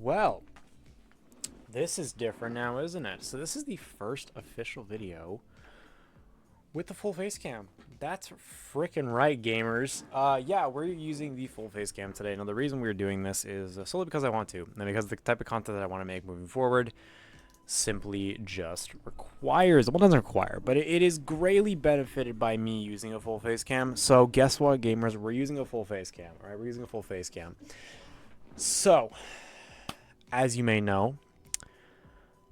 Well, this is different now, isn't it? So this is the first official video with the full face cam. That's freaking right, gamers. Yeah, we're using the full face cam today. Now, the reason we're doing this is solely because I want to, and because the type of content that I want to make moving forward simply just requires, well, it doesn't require, but it is greatly benefited by me using a full face cam. So guess what, gamers? We're using a full face cam, all right? We're using a full face cam. So, as you may know,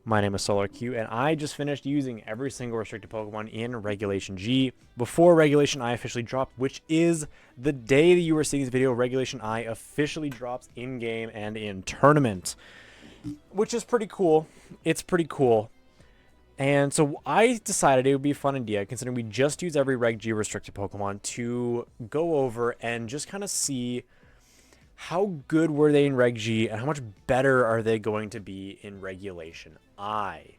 my name is SolarQ, and I just finished using every single restricted Pokemon in Regulation G before Regulation I officially dropped, which is the day that you are seeing this video. Regulation I officially drops in-game and in tournament, which is pretty cool. It's pretty cool. And so I decided it would be a fun idea, considering we just use every Reg G restricted Pokemon, to go over and just kind of see how good were they in Reg G and how much better are they going to be in Regulation I,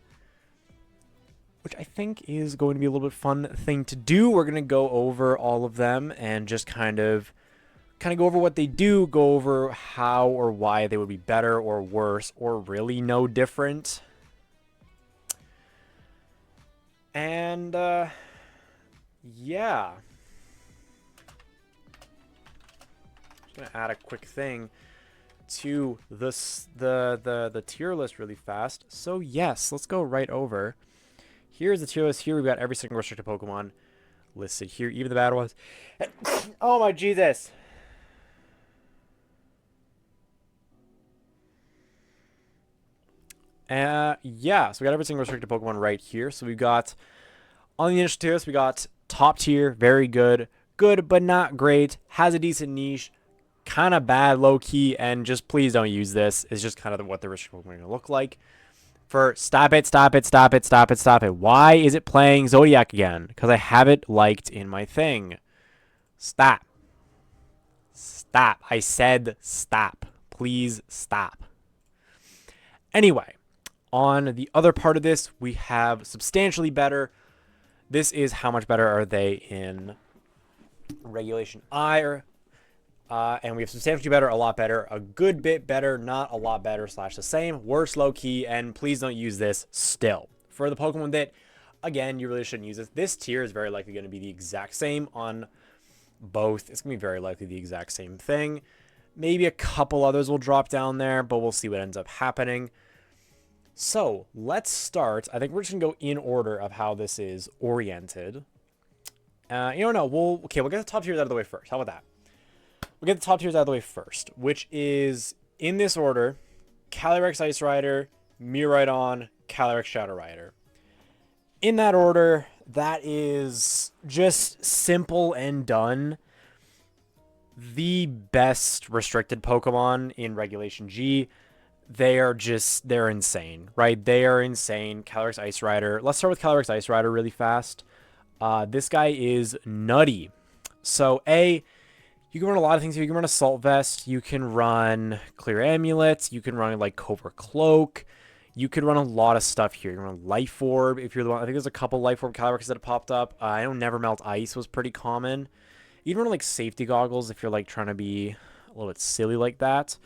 which I think is going to be a little bit fun thing to do. We're going to go over all of them and just kind of go over what they do, go over how or why they would be better or worse or really no different. And yeah. Gonna add a quick thing to the tier list really fast. So yes, let's go right over. Here's the tier list. Here we've got every single restricted Pokemon listed here, even the bad ones. Oh my Jesus! Yeah, so we got every single restricted Pokemon right here. So we've got, on the initial tier list, we got top tier, very good, good but not great, has a decent niche, kind of bad low-key, and just please don't use this. It's just kind of what the restricted Pokemon are going to look like. For stop it, stop it, stop it, stop it, stop it. Why is it playing Zodiac again? Because I have it liked in my thing. Stop. Stop. I said stop. Please stop. Anyway, on the other part of this, we have substantially better. This is how much better are they in Regulation I, and we have substantially better, a lot better, a good bit better, not a lot better, / the same, worse, low key, and please don't use this still. For the Pokemon that, again, you really shouldn't use this. This tier is very likely going to be the exact same on both. It's going to be very likely the exact same thing. Maybe a couple others will drop down there, but we'll see what ends up happening. So let's start. I think we're just going to go in order of how this is oriented. No, we'll get the top tiers out of the way first. How about that? We'll get the top tiers out of the way first, which is, in this order, Calyrex Ice Rider, Miraidon, Calyrex Shadow Rider. In that order, that is just simple and done. The best restricted Pokemon in Regulation G. They're insane, right? They are insane. Calyrex Ice Rider. Let's start with Calyrex Ice Rider really fast. This guy is nutty. So, you can run a lot of things here. You can run Assault Vest. You can run Clear Amulets. You can run like Cobra Cloak. You could run a lot of stuff here. You can run Life Orb if you're the one. I think there's a couple Life Orb Calyrex that have popped up. I know Never Melt Ice was pretty common. You can run like Safety Goggles if you're like trying to be a little bit silly like that.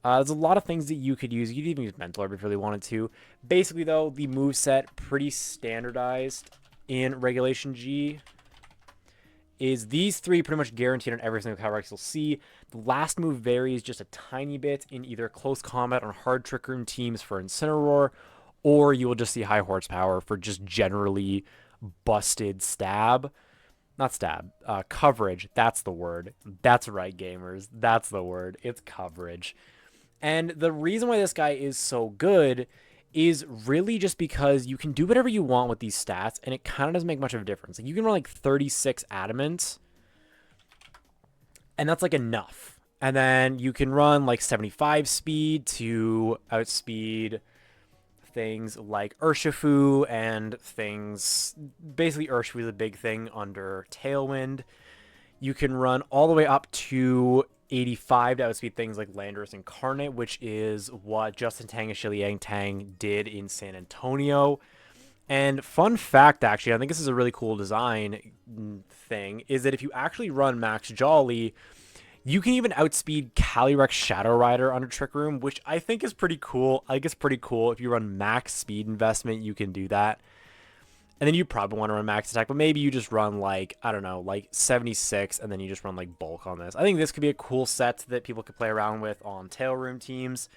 There's a lot of things that you could use. You could even use Mental Orb if you really wanted to. Basically, though, the moveset pretty standardized in Regulation G. Is these three pretty much guaranteed on every single Calyrex you'll see. The last move varies just a tiny bit in either close combat on hard trick room teams for Incineroar, or you will just see high horsepower for just generally busted stab. Not stab, coverage. That's the word. That's right, gamers. That's the word. It's coverage. And the reason why this guy is so good is really just because you can do whatever you want with these stats, and it kind of doesn't make much of a difference. Like, you can run like 36 Adamant, and that's like enough. And then you can run like 75 speed to outspeed things like Urshifu and things. Basically, Urshifu is a big thing under Tailwind. You can run all the way up to 85 to outspeed things like Landorus Incarnate, which is what Justin Tang and Shiliang Tang did in San Antonio. And fun fact, actually, I think this is a really cool design thing, is that if you actually run Max Jolly, You can even outspeed Calyrex Shadow Rider under Trick Room, which I think is pretty cool. I think it's pretty cool. If you run max speed investment, you can do that. And then you probably want to run max attack, but maybe you just run like, I don't know, like 76, and then you just run like bulk on this. I think this could be a cool set that people could play around with on tail room teams.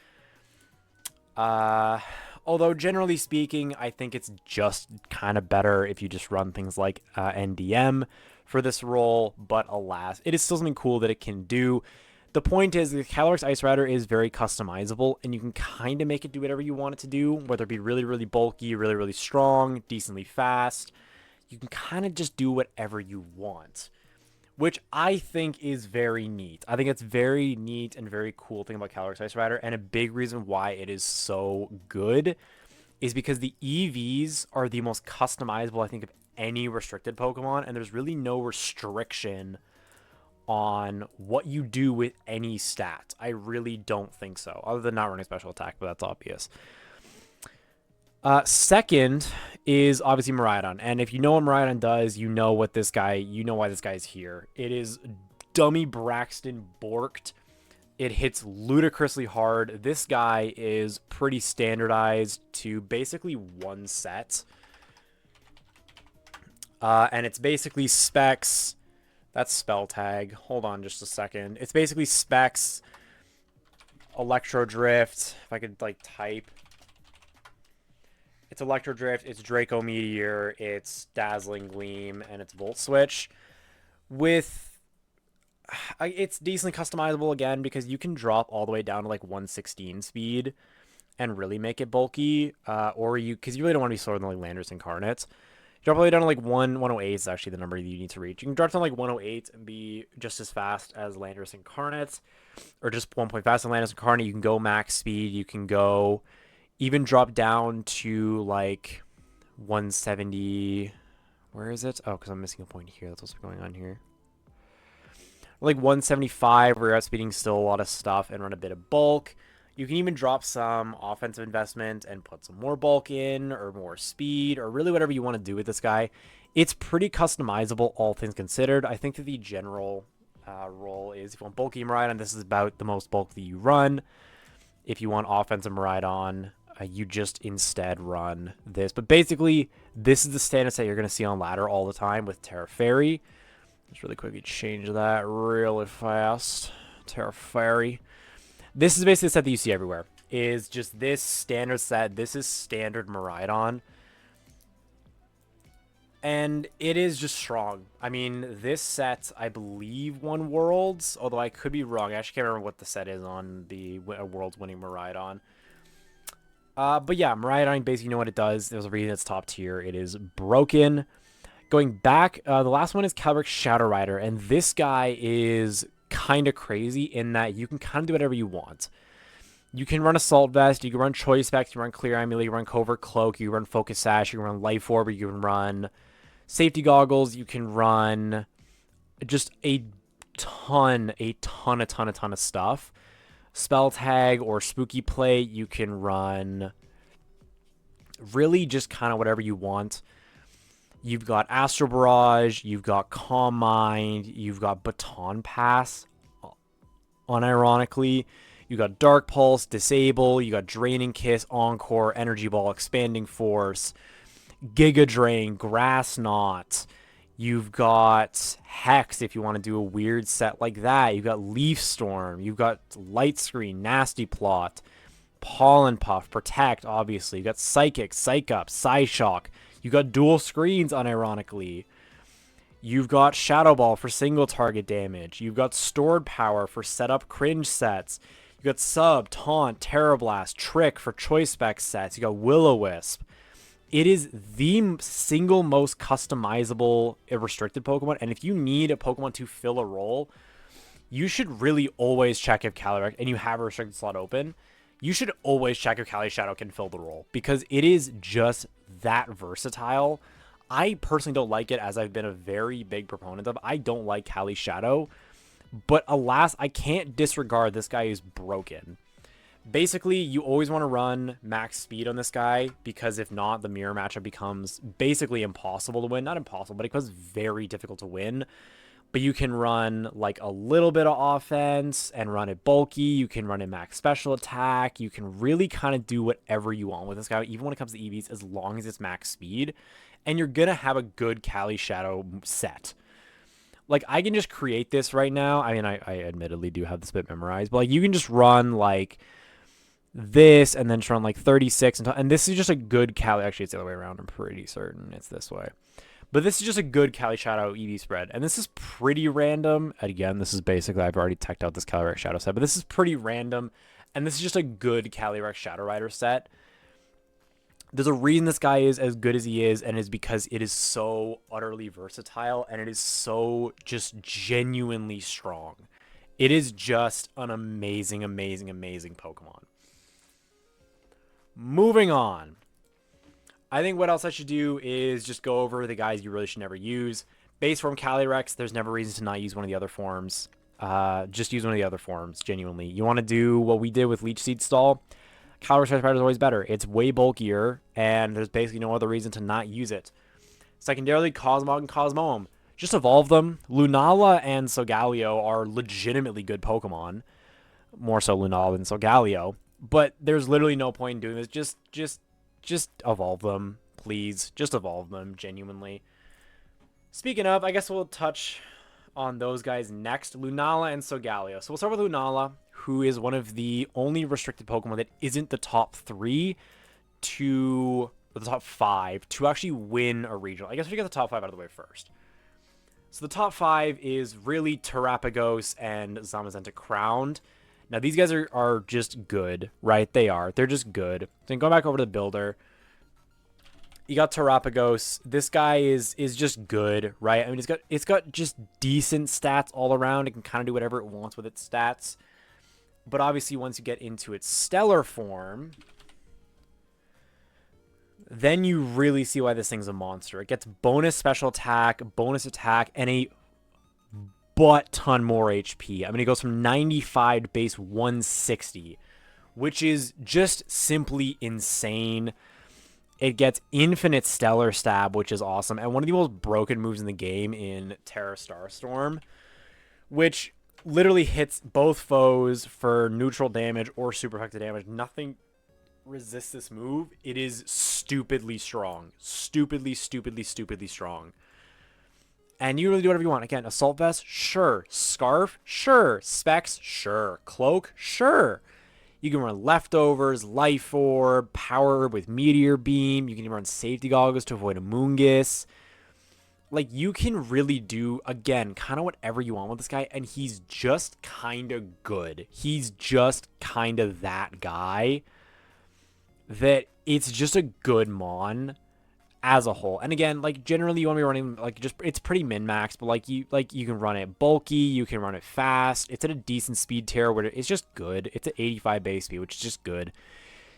Although generally speaking, I think it's just kind of better if you just run things like NDM for this role, but alas, it is still something cool that it can do. The point is the Calyrex Ice Rider is very customizable, and you can kind of make it do whatever you want it to do, whether it be really, really bulky, really, really strong, decently fast. You can kind of just do whatever you want, which I think is very neat. I think it's very neat and very cool thing about Calyrex Ice Rider, and a big reason why it is so good is because the EVs are the most customizable, I think, of any restricted Pokemon, and there's really no restriction on what you do with any stat. I really don't think so, other than not running special attack, but that's obvious. Second is obviously Miraidon, and if you know what Miraidon does, you know what this guy, you know why this guy's here. It is Dummy Braxton Borked. It hits ludicrously hard. This guy is pretty standardized to basically one set. And it's basically specs. That's spell tag. Hold on just a second. It's basically specs, Electro Drift. If I could like type. It's Electro Drift, it's Draco Meteor, it's Dazzling Gleam, and it's Volt Switch. It's decently customizable again because you can drop all the way down to like 116 speed and really make it bulky. Because you really don't want to be slower than like Landorus Incarnates. Drop all the way down to like 108 is actually the number you need to reach. You can drop down to like 108 and be just as fast as Landorus Incarnates, or just 1 point faster than Landorus Incarnate. You can go max speed. You can go even drop down to like 170. Where is it? Oh, because I'm missing a point here. That's what's going on here. Like 175, where you're outspeeding still a lot of stuff and run a bit of bulk. You can even drop some offensive investment and put some more bulk in, or more speed, or really whatever you want to do with this guy. It's pretty customizable, all things considered. I think that the general role is, if you want bulky Miraidon, this is about the most bulk that you run. If you want offensive Miraidon, you just instead run this. But basically, this is the standard set you're going to see on ladder all the time with Terra Fairy. Let's really quickly change that really fast. Terra Fairy. This is basically the set that you see everywhere. Is just this standard set. This is standard Miraidon. And it is just strong. I mean, this set, I believe, won Worlds. Although I could be wrong. I actually can't remember what the set is on the Worlds winning Miraidon. But yeah, Miraidon, basically, you know what it does. There's a reason it's top tier. It is broken. Going back, the last one is Calyrex Shadow Rider, and this guy is kind of crazy in that you can kind of do whatever you want. You can run Assault Vest, you can run Choice Specs, you can run Clear Amulet, you can run Covert Cloak, you can run Focus Sash, you can run Life Orb, you can run Safety Goggles, you can run just a ton of stuff. Spell Tag or Spooky Plate, you can run really just kind of whatever you want. You've got Astro Barrage, you've got Calm Mind, you've got Baton Pass, unironically. You got Dark Pulse, Disable, you got Draining Kiss, Encore, Energy Ball, Expanding Force, Giga Drain, Grass Knot. You've got Hex if you want to do a weird set like that. You've got Leaf Storm, you've got Light Screen, Nasty Plot, Pollen Puff, Protect, obviously. You've got Psychic, Psych Up, Psyshock. You got dual screens, unironically. You've got Shadow Ball for single target damage. You've got Stored Power for setup cringe sets. You got Sub, Taunt, Terra Blast, Trick for choice spec sets. You got Will-O-Wisp. It is the single most customizable restricted Pokemon. And if you need a Pokemon to fill a role, you should really always check if Calyrex, and you have a restricted slot open, you should always check if Cali Shadow can fill the role, because it is just that versatile. I personally don't like it, as I've been a very big proponent of. I don't like Cali Shadow, but alas, I can't disregard this guy is broken. Basically, you always want to run max speed on this guy, because if not, the mirror matchup becomes basically impossible to win. Not impossible, but it becomes very difficult to win. But you can run like a little bit of offense and run it bulky. You can run it max special attack. You can really kind of do whatever you want with this guy, even when it comes to EVs, as long as it's max speed. And you're going to have a good Kali Shadow set. Like, I can just create this right now. I mean, I admittedly do have this bit memorized. But, like, you can just run, like, this and then just run, like, 36. And this is just a good Kali. Actually, it's the other way around. I'm pretty certain it's this way. But this is just a good Kali Shadow EV spread. And this is pretty random. Again, this is basically, I've already teched out this Calyrex Shadow set. But this is pretty random. And this is just a good Calyrex Shadow Rider set. There's a reason this guy is as good as he is. And it is because it is so utterly versatile. And it is so just genuinely strong. It is just an amazing, amazing, amazing Pokemon. Moving on. I think what else I should do is just go over the guys you really should never use. Base form Calyrex, there's never reason to not use one of the other forms. Just use one of the other forms, genuinely. You want to do what we did with Leech Seed Stall. Calyrex Spider is always better. It's way bulkier, and there's basically no other reason to not use it. Secondarily, Cosmog and Cosmoem. Just evolve them. Lunala and Solgaleo are legitimately good Pokemon. More so Lunala than Solgaleo. But there's literally no point in doing this. Just evolve them, please. Just evolve them, genuinely. Speaking of, I guess we'll touch on those guys next. Lunala and Solgaleo. So we'll start with Lunala, who is one of the only restricted Pokemon that isn't the top 3 to... or the top 5 to actually win a regional. I guess we should get the top 5 out of the way first. So the top 5 is really Terrapagos and Zamazenta Crowned. Now, these guys are just good, right? They are. They're just good. Then go back over to the builder. You got Terrapagos. This guy is just good, right? I mean, it's got just decent stats all around. It can kind of do whatever it wants with its stats. But obviously, once you get into its stellar form, then you really see why this thing's a monster. It gets bonus special attack, and a butt ton more HP. I mean, it goes from 95 to base 160, which is just simply insane. It gets infinite Stellar Stab, which is awesome, and one of the most broken moves in the game in Terra Starstorm, which literally hits both foes for neutral damage or super effective damage. Nothing resists this move. It is stupidly strong. Stupidly strong. And you really do whatever you want. Again, Assault Vest, sure. Scarf, sure. Specs, sure. Cloak, sure. You can run Leftovers, Life Orb, Power Herb with Meteor Beam. You can even run Safety Goggles to avoid a Moongus. Like, you can really do, again, kind of whatever you want with this guy. And he's just kind of good. He's just kind of that guy that it's just a good Mon as a whole. And again, like, generally you want to be running, like, just, it's pretty min-max, but you can run it bulky, you can run it fast. It's at a decent speed tier where it's just good. It's at 85 base speed, which is just good.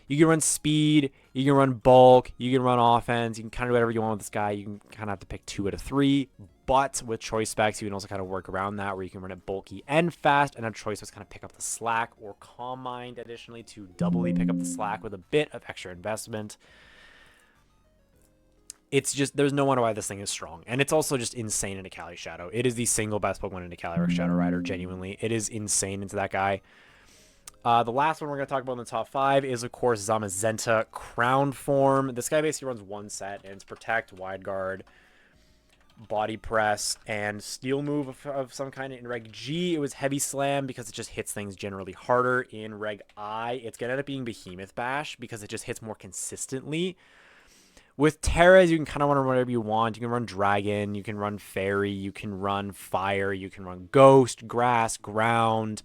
You can run speed, you can run bulk, you can run offense, you can kind of do whatever you want with this guy. You can kind of have to pick 2 out of 3, but with choice specs, you can also kind of work around that where you can run it bulky and fast, and have choice specs kind of pick up the slack, or Calm Mind additionally to doubly pick up the slack with a bit of extra investment. It's just, there's no wonder why this thing is strong. And it's also just insane into Kali Shadow. It is the single best Pokemon into Calyrex Shadow Rider, genuinely. It is insane into that guy. The last one we're going to talk about in the top 5 is, of course, Zamazenta Crown form. This guy basically runs one set, and it's Protect, Wide Guard, Body Press, and Steel Move of some kind. In Reg G, it was Heavy Slam because it just hits things generally harder. In Reg I, it's going to end up being Behemoth Bash because it just hits more consistently. With Terras, you can kind of run whatever you want. You can run Dragon, you can run Fairy, you can run Fire, you can run Ghost, Grass, Ground.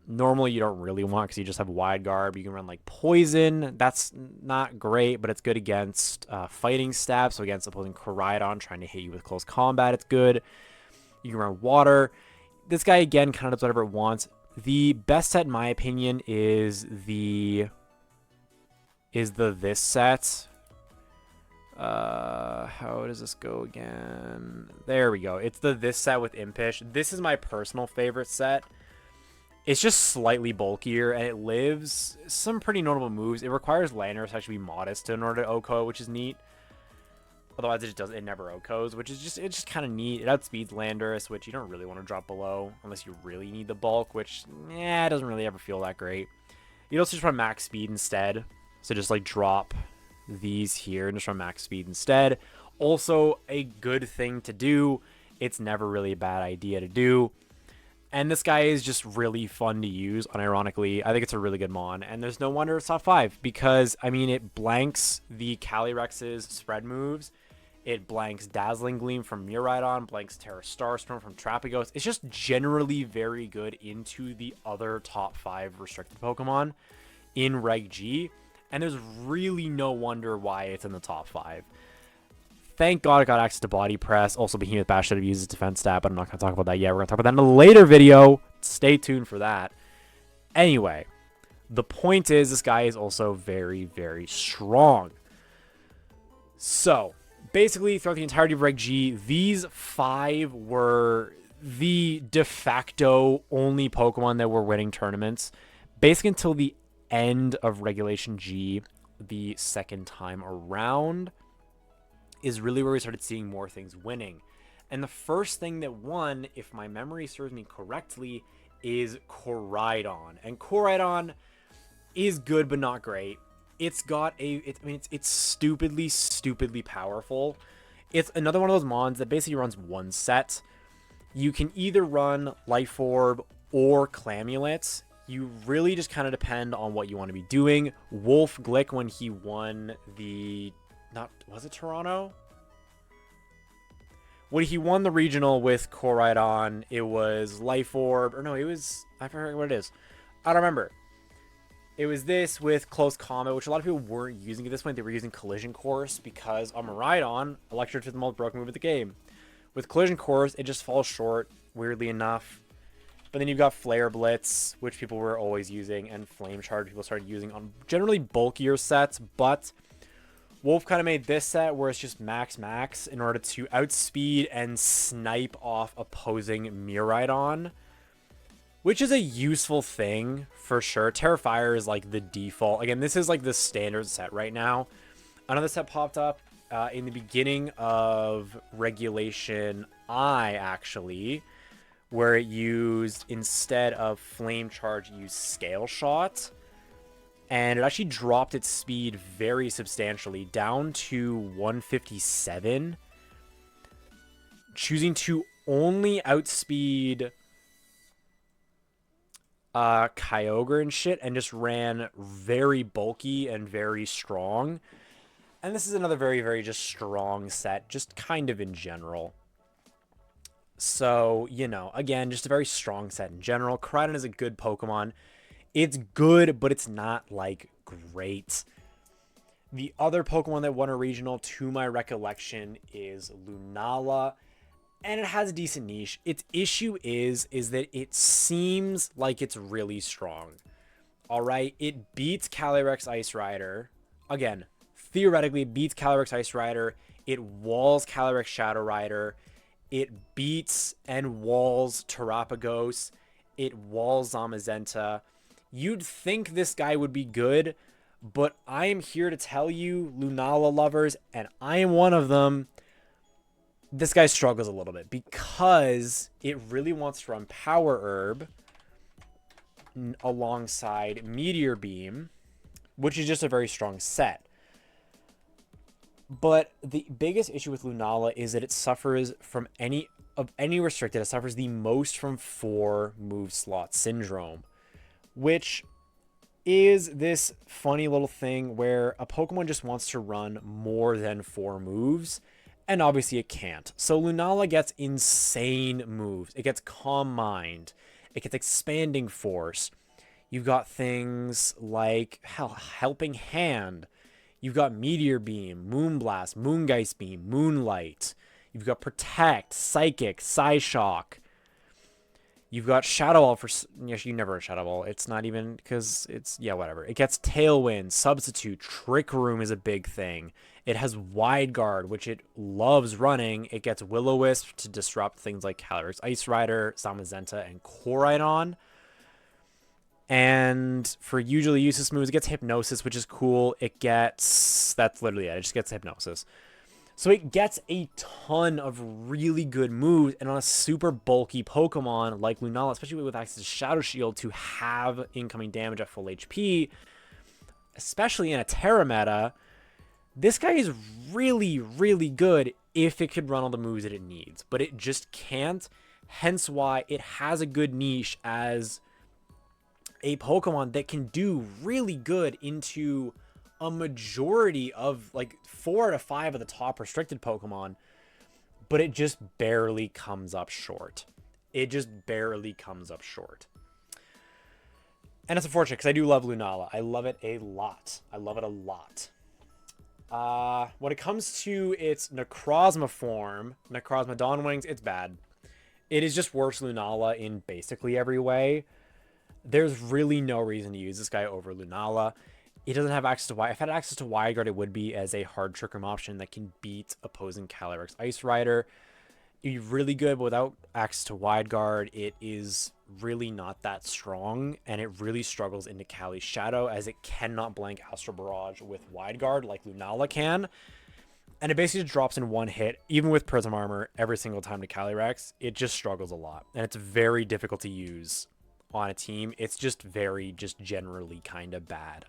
Normally, you don't really want because you just have Wide Guard. You can run like Poison. That's not great, but it's good against Fighting Stab. So against opposing Koraidon trying to hit you with close combat, it's good. You can run Water. This guy, again, kind of does whatever it wants. The best set, in my opinion, is this set. How does this go again? There we go. It's this set with Impish. This is my personal favorite set. It's just slightly bulkier, and it lives some pretty notable moves. It requires Landers to actually be modest in order to OHKO, which is neat. Otherwise, it just doesn't. It never OHKOs, which is it's just kind of neat. It outspeeds Landorus, which you don't really want to drop below unless you really need the bulk, which it doesn't really ever feel that great. You'd also just run max speed instead, so just like drop these here and just run max speed instead. Also, a good thing to do. It's never really a bad idea to do. And this guy is just really fun to use, unironically. I think it's a really good mon. And there's no wonder it's top 5 because, I mean, it blanks the Calyrex's spread moves. It blanks Dazzling Gleam from Miraidon, blanks Terra Starstorm from Trapagos. It's just generally very good into the other top 5 restricted Pokemon in Reg G. And there's really no wonder why it's in the top 5. Thank God I got access to Body Press. Also, Behemoth Bash should have used his defense stat, but I'm not going to talk about that yet. We're going to talk about that in a later video. Stay tuned for that. Anyway, the point is this guy is also very, very strong. So, basically, throughout the entirety of Reg G, these 5 were the de facto only Pokemon that were winning tournaments. Basically, until the end of Regulation G, the second time around, is really where we started seeing more things winning. And the first thing that won, if my memory serves me correctly, is Koraidon. And Koraidon is good but not great. It's got it's stupidly powerful. It's another one of those mons that basically runs one set. You can either run Life Orb or Clamulets. You really just kind of depend on what you want to be doing. Wolf Glick, when he won the... was it Toronto? When he won the regional with Koraidon, it was Life Orb, or no, it was, I forget what it is. I don't remember. It was this with Close Combat, which a lot of people weren't using at this point. They were using Collision Course because on Miraidon, Electric is the most broken move of the game. With Collision Course, it just falls short, weirdly enough. But then you've got Flare Blitz, which people were always using, and Flame Charge people started using on generally bulkier sets, but Wolf kind of made this set where it's just max in order to outspeed and snipe off opposing Miraidon, which is a useful thing for sure. Terrifier is like the default. Again, this is like the standard set right now. Another set popped up in the beginning of Regulation I, actually, where it used, instead of Flame Charge, used Scale Shot. And it actually dropped its speed very substantially, down to 157. Choosing to only outspeed Kyogre and shit, and just ran very bulky and very strong. And this is another very, very just strong set, just kind of in general. So, you know, again, just a very strong set in general. Koraidon is a good Pokemon. It's good, but it's not, like, great. The other Pokemon that won a regional, to my recollection, is Lunala. And it has a decent niche. Its issue is that it seems like it's really strong. Alright? It beats Calyrex Ice Rider. Again, theoretically, it beats Calyrex Ice Rider. It walls Calyrex Shadow Rider. It beats and walls Terapagos. It walls Zamazenta. You'd think this guy would be good, but I am here to tell you, Lunala lovers, and I am one of them, this guy struggles a little bit because it really wants to run Power Herb alongside Meteor Beam, which is just a very strong set. But the biggest issue with Lunala is that it suffers from any restricted. It suffers the most from 4 move slot syndrome, which is this funny little thing where a Pokemon just wants to run more than 4 moves, and obviously it can't. So Lunala gets insane moves. It gets Calm Mind. It gets Expanding Force. You've got things like Helping Hand. You've got Meteor Beam, Moonblast, Moongeist Beam, Moonlight. You've got Protect, Psychic, Psyshock. You've got Shadow Ball for... Yes, you never heard Shadow Ball. It's not even... Because it's... Yeah, whatever. It gets Tailwind, Substitute, Trick Room is a big thing. It has Wide Guard, which it loves running. It gets Will-O-Wisp to disrupt things like Calyrex Ice Rider, Zamazenta, and Koraidon. And for usually useless moves, it gets Hypnosis, which is cool. It gets... That's literally it. It just gets Hypnosis. So it gets a ton of really good moves, and on a super bulky Pokemon like Lunala, especially with access to Shadow Shield to have incoming damage at full HP, especially in a Terra meta, this guy is really, really good if it could run all the moves that it needs, but it just can't, hence why it has a good niche as a Pokemon that can do really good into a majority of, like, 4 out of 5 of the top restricted Pokemon, but it just barely comes up short. It just barely comes up short. And it's unfortunate because I do love Lunala. I love it a lot. I love it a lot. When it comes to its Necrozma form, Necrozma Dawn Wings, it's bad. It is just worse Lunala in basically every way. There's really no reason to use this guy over Lunala. It doesn't have access to If it had access to Wide Guard, it would be as a hard Trick Room option that can beat opposing Calyrex Ice Rider. It'd be really good, but without access to Wide Guard, it is really not that strong, and it really struggles into Cali's Shadow, as it cannot blank Astral Barrage with Wide Guard like Lunala can. And it basically just drops in one hit, even with Prism Armor, every single time to Calyrex. It just struggles a lot, and it's very difficult to use on a team. It's just generally kind of bad.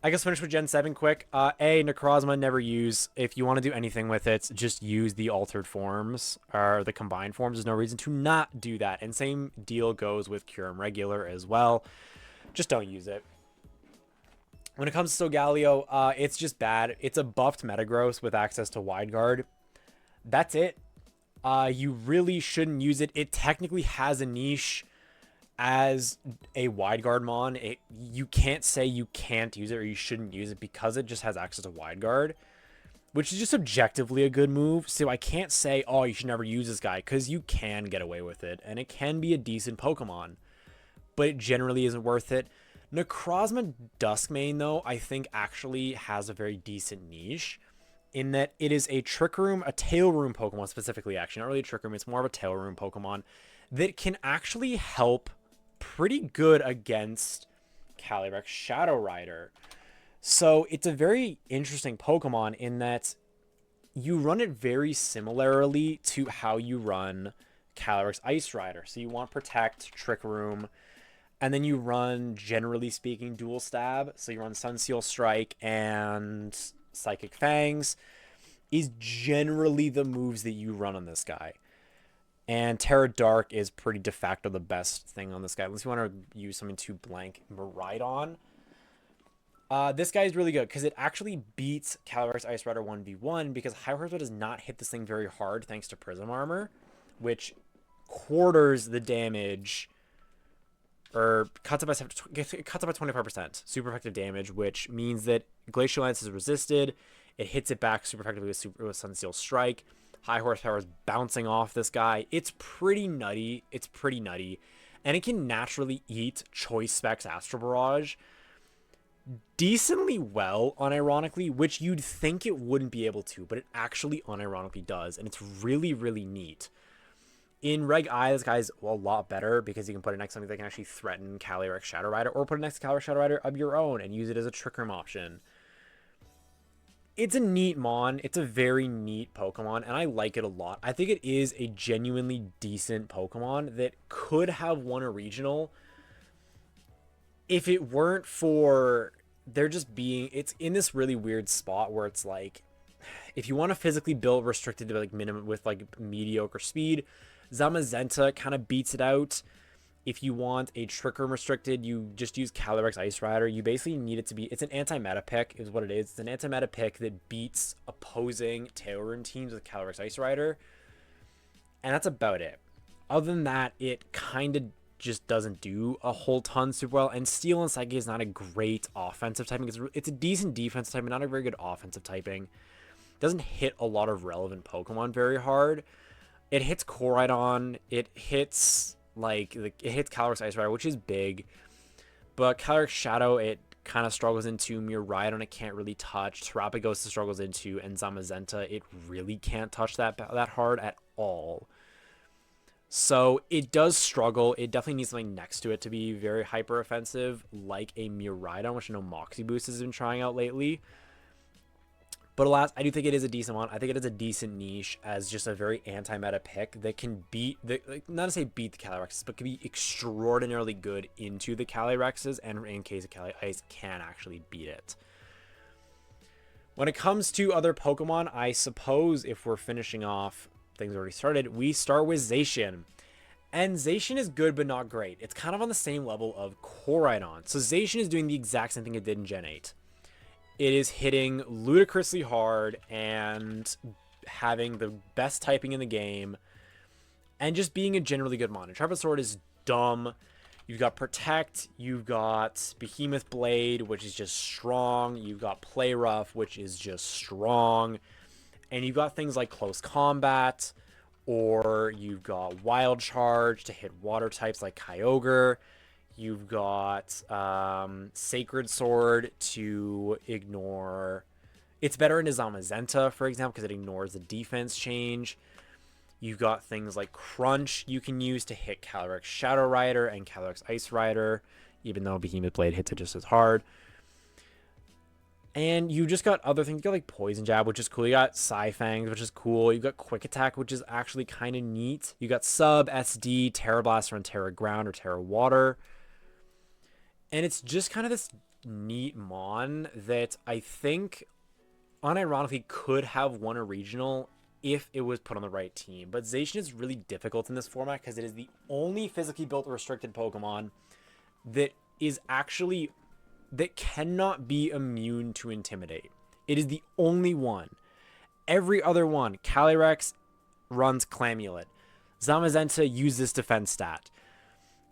I guess finish with Gen 7 quick. Necrozma, never use. If you want to do anything with it, just use the altered forms or the combined forms. There's no reason to not do that. And same deal goes with Kyurem Regular as well. Just don't use it. When it comes to Solgaleo, it's just bad. It's a buffed Metagross with access to Wide Guard. That's it. You really shouldn't use it. It technically has a niche as a Wide Guard mon. You can't say you can't use it or you shouldn't use it because it just has access to Wide Guard, which is just objectively a good move. So I can't say, oh, you should never use this guy, because you can get away with it, and it can be a decent Pokemon, but it generally isn't worth it. Necrozma Duskmane, though, I think actually has a very decent niche in that it is a Trick Room, a Tail Room Pokemon specifically, actually. Not really a Trick Room, it's more of a Tail Room Pokemon that can actually help pretty good against Calyrex Shadow Rider. So it's a very interesting Pokemon in that you run it very similarly to how you run Calyrex Ice Rider. So you want Protect, Trick Room, and then you run, generally speaking, Dual Stab. So you run Sunseal Strike and Psychic Fangs is generally the moves that you run on this guy. And Terra Dark is pretty de facto the best thing on this guy, unless you want to use something to blank Miraidon. This guy is really good because it actually beats Calyrex Ice Rider 1v1 because High Horsepower does not hit this thing very hard thanks to Prism Armor, which quarters the damage, or cuts it by 25%. Super effective damage, which means that Glacial Lance is resisted. It hits it back super effectively with Sunseal Strike. High Horsepower is bouncing off this guy. It's pretty nutty. It's pretty nutty. And it can naturally eat Choice Specs Astral Barrage decently well, unironically, which you'd think it wouldn't be able to, but it actually unironically does. And it's really, really neat. In Reg I, this guy's a lot better because you can put it next to something that can actually threaten Calyrex Shadow Rider, or put it next to Calyrex Shadow Rider of your own and use it as a Trick Room option. It's a neat mon. It's a very neat Pokemon, and I like it a lot. I think it is a genuinely decent Pokemon that could have won a regional if it weren't for there just being... It's in this really weird spot where it's like, if you want to physically build restricted to like minimum with like mediocre speed, Zamazenta kind of beats it out. If you want a Trick Room restricted, you just use Calyrex Ice Rider. You basically need it to be... It's an anti-meta pick is what it is. It's an anti-meta pick that beats opposing Tail Room teams with Calyrex Ice Rider. And that's about it. Other than that, it kind of just doesn't do a whole ton super well. And Steel and Psychic is not a great offensive typing. It's a decent defensive typing, not a very good offensive typing. It doesn't hit a lot of relevant Pokemon very hard. It hits Koraidon. It hits... it hits Calyrex Ice Rider, which is big, but Calyrex Shadow, it kind of struggles into. Miraidon, it can't really touch. Terapagos struggles into, and Zamazenta, it really can't touch that hard at all. So it does struggle. It definitely needs something next to it to be very hyper offensive, like a Miraidon, which I know Moxie Boost has been trying out lately. But alas, I do think it is a decent one. I think it is a decent niche as just a very anti-meta pick that can beat like, not to say beat the Calyrexes, but can be extraordinarily good into the Calyrexes, and in case of Cali Ice, can actually beat it. When it comes to other Pokemon, I suppose if we're finishing off things already started, we start with Zacian. And Zacian is good, but not great. It's kind of on the same level of Koraidon. So Zacian is doing the exact same thing it did in Gen 8. It is hitting ludicrously hard and having the best typing in the game and just being a generally good mon. Intrepid Sword is dumb. You've got Protect, you've got Behemoth Blade, which is just strong. You've got Play Rough, which is just strong. And you've got things like Close Combat, or you've got Wild Charge to hit water types like Kyogre. You've got Sacred Sword to ignore... It's better into Zamazenta, for example, because it ignores the defense change. You've got things like Crunch you can use to hit Calyrex Shadow Rider and Calyrex Ice Rider, even though Behemoth Blade hits it just as hard. And you just got other things. You got like Poison Jab, which is cool. You got Psyfangs, which is cool. You got Quick Attack, which is actually kind of neat. You got Sub, SD, Terra Blaster, and Terra Ground or Terra Water. And it's just kind of this neat mon that I think unironically could have won a regional if it was put on the right team. But Zacian is really difficult in this format because it is the only physically built restricted Pokemon that is actually... that cannot be immune to Intimidate. It is the only one. Every other one, Calyrex runs Clamulet. Zamazenta uses defense stat.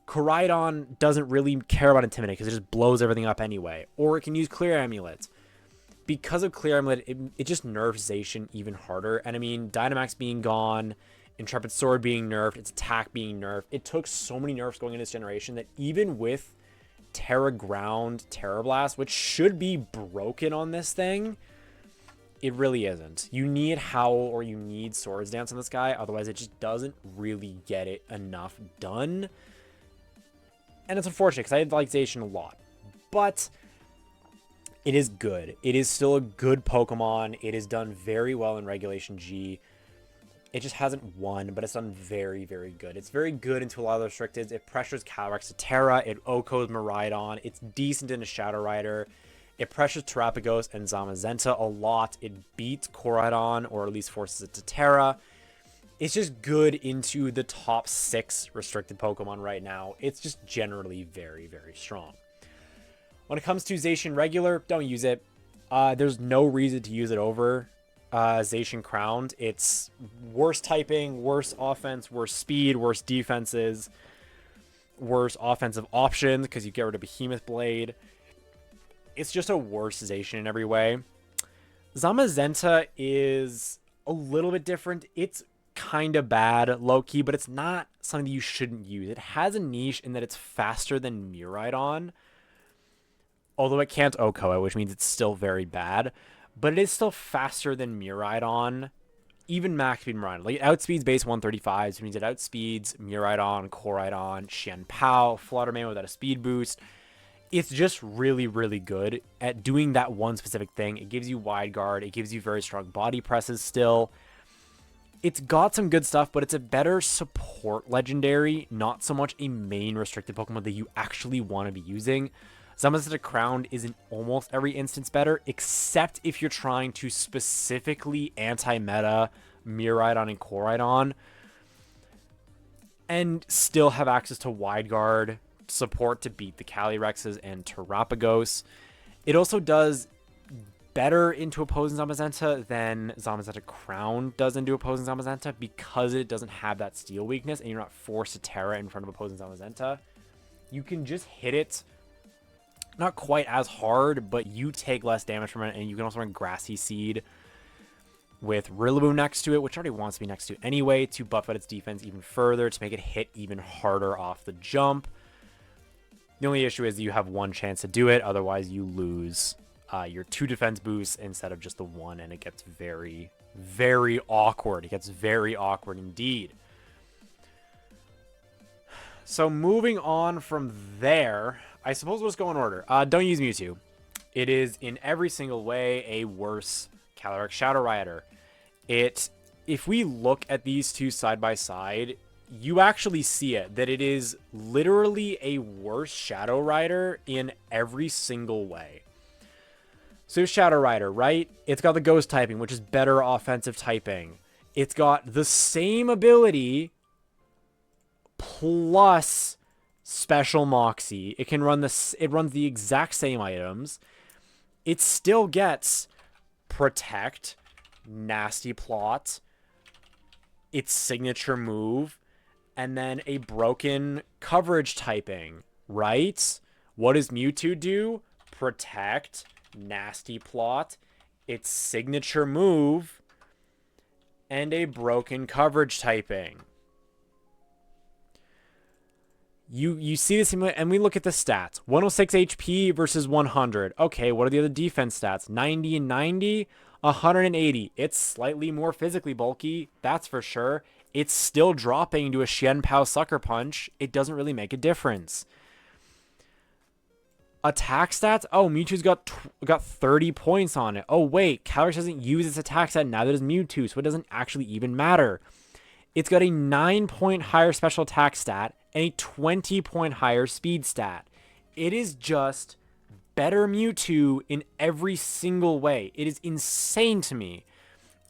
Koraidon doesn't really care about Intimidate because it just blows everything up anyway. Or it can use Clear Amulet. Because of Clear Amulet, it just nerfs Zacian even harder. And I mean, Dynamax being gone, Intrepid Sword being nerfed, its attack being nerfed. It took so many nerfs going into this generation that even with Terra Ground, Terra Blast, which should be broken on this thing, it really isn't. You need Howl or you need Swords Dance on this guy, otherwise it just doesn't really get it enough done. And it's unfortunate because I like Zacian a lot, but it is good. It is still a good Pokemon. It is done very well in Regulation G. It just hasn't won, but it's done very, very good. It's very good into a lot of the restricteds. It pressures Calyrex to Terra. It OHKOs Miraidon. It's decent into Shadow Rider. It pressures Terapagos and Zamazenta a lot. It beats Koraidon, or at least forces it to Terra. It's just good into the top 6 restricted Pokemon right now. It's just generally very, very strong. When it comes to Zacian Regular, don't use it. There's no reason to use it over Zacian Crowned. It's worse typing, worse offense, worse speed, worse defenses, worse offensive options because you get rid of Behemoth Blade. It's just a worse Zacian in every way. Zamazenta is a little bit different. It's kind of bad, low-key, but it's not something that you shouldn't use. It has a niche in that it's faster than Miraidon, although it can't OHKO it, which means it's still very bad. But it is still faster than Miraidon, even max speed Miraidon. Like, it outspeeds base 135, which means it outspeeds Miraidon, Koraidon, Xianpao, Fluttermane without a speed boost. It's just really, really good at doing that one specific thing. It gives you wide guard. It gives you very strong body presses still. It's got some good stuff, but it's a better support legendary, not so much a main restricted Pokemon that you actually want to be using. Zamazenta Crowned is in almost every instance better, except if you're trying to specifically anti-meta Miraidon and Koraidon and still have access to wide guard support to beat the Calyrexes and Terapagos. It also does better into opposing Zamazenta than Zamazenta Crown does into opposing Zamazenta because it doesn't have that steel weakness and you're not forced to Terra in front of opposing Zamazenta. You can just hit it not quite as hard, but you take less damage from it, and you can also run Grassy Seed with Rillaboom next to it, which already wants to be next to it anyway, to buff out its defense even further, to make it hit even harder off the jump. The only issue is you have one chance to do it, otherwise you lose your 2 defense boosts instead of just the 1, and it gets very, very awkward. It gets very awkward indeed. So moving on from there, I suppose we'll just go in order. Don't use Mewtwo. It is in every single way a worse Calyrex Shadow Rider. If we look at these two side by side, you actually see it, that it is literally a worse Shadow Rider in every single way. So Shadow Rider, right? It's got the ghost typing, which is better offensive typing. It's got the same ability plus special Moxie. It can run it runs the exact same items. It still gets Protect, Nasty Plot, its signature move, and then a broken coverage typing, right? What does Mewtwo do? Protect, Nasty Plot, its signature move, and a broken coverage typing. You see this, and we look at the stats. 106 HP versus 100. Okay, what are the other defense stats? 90 and 90, 180. It's slightly more physically bulky, that's for sure. It's still dropping into a Xianpao Sucker Punch. It doesn't really make a difference. Attack stats? Oh, Mewtwo's got 30 points on it. Oh, wait, Calyrex doesn't use its attack stat, neither does Mewtwo, so it doesn't actually even matter. It's got a 9-point higher special attack stat and a 20-point higher speed stat. It is just better Mewtwo in every single way. It is insane to me.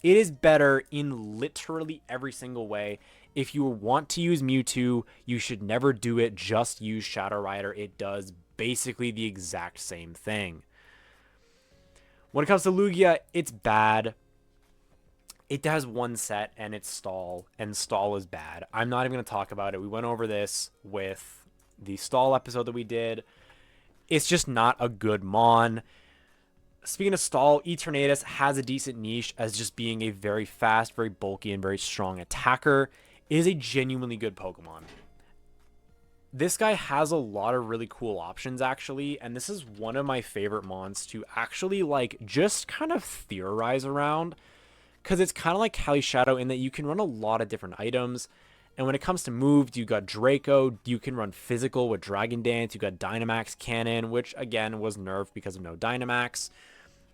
It is better in literally every single way. If you want to use Mewtwo, you should never do it. Just use Shadow Rider. It does basically the exact same thing. When it comes to Lugia, it's bad. It has one set, and it's Stall, and Stall is bad. I'm not even going to talk about it. We went over this with the Stall episode that we did. It's just not a good Mon. Speaking of Stall, Eternatus has a decent niche as just being a very fast, very bulky, and very strong attacker. It is a genuinely good Pokemon. This guy has a lot of really cool options, actually, and this is one of my favorite Mons to actually, like, just kind of theorize around. Because it's kind of like Cali Shadow in that you can run a lot of different items. And when it comes to moves, you got Draco. You can run physical with Dragon Dance. You got Dynamax Cannon, which, again, was nerfed because of no Dynamax.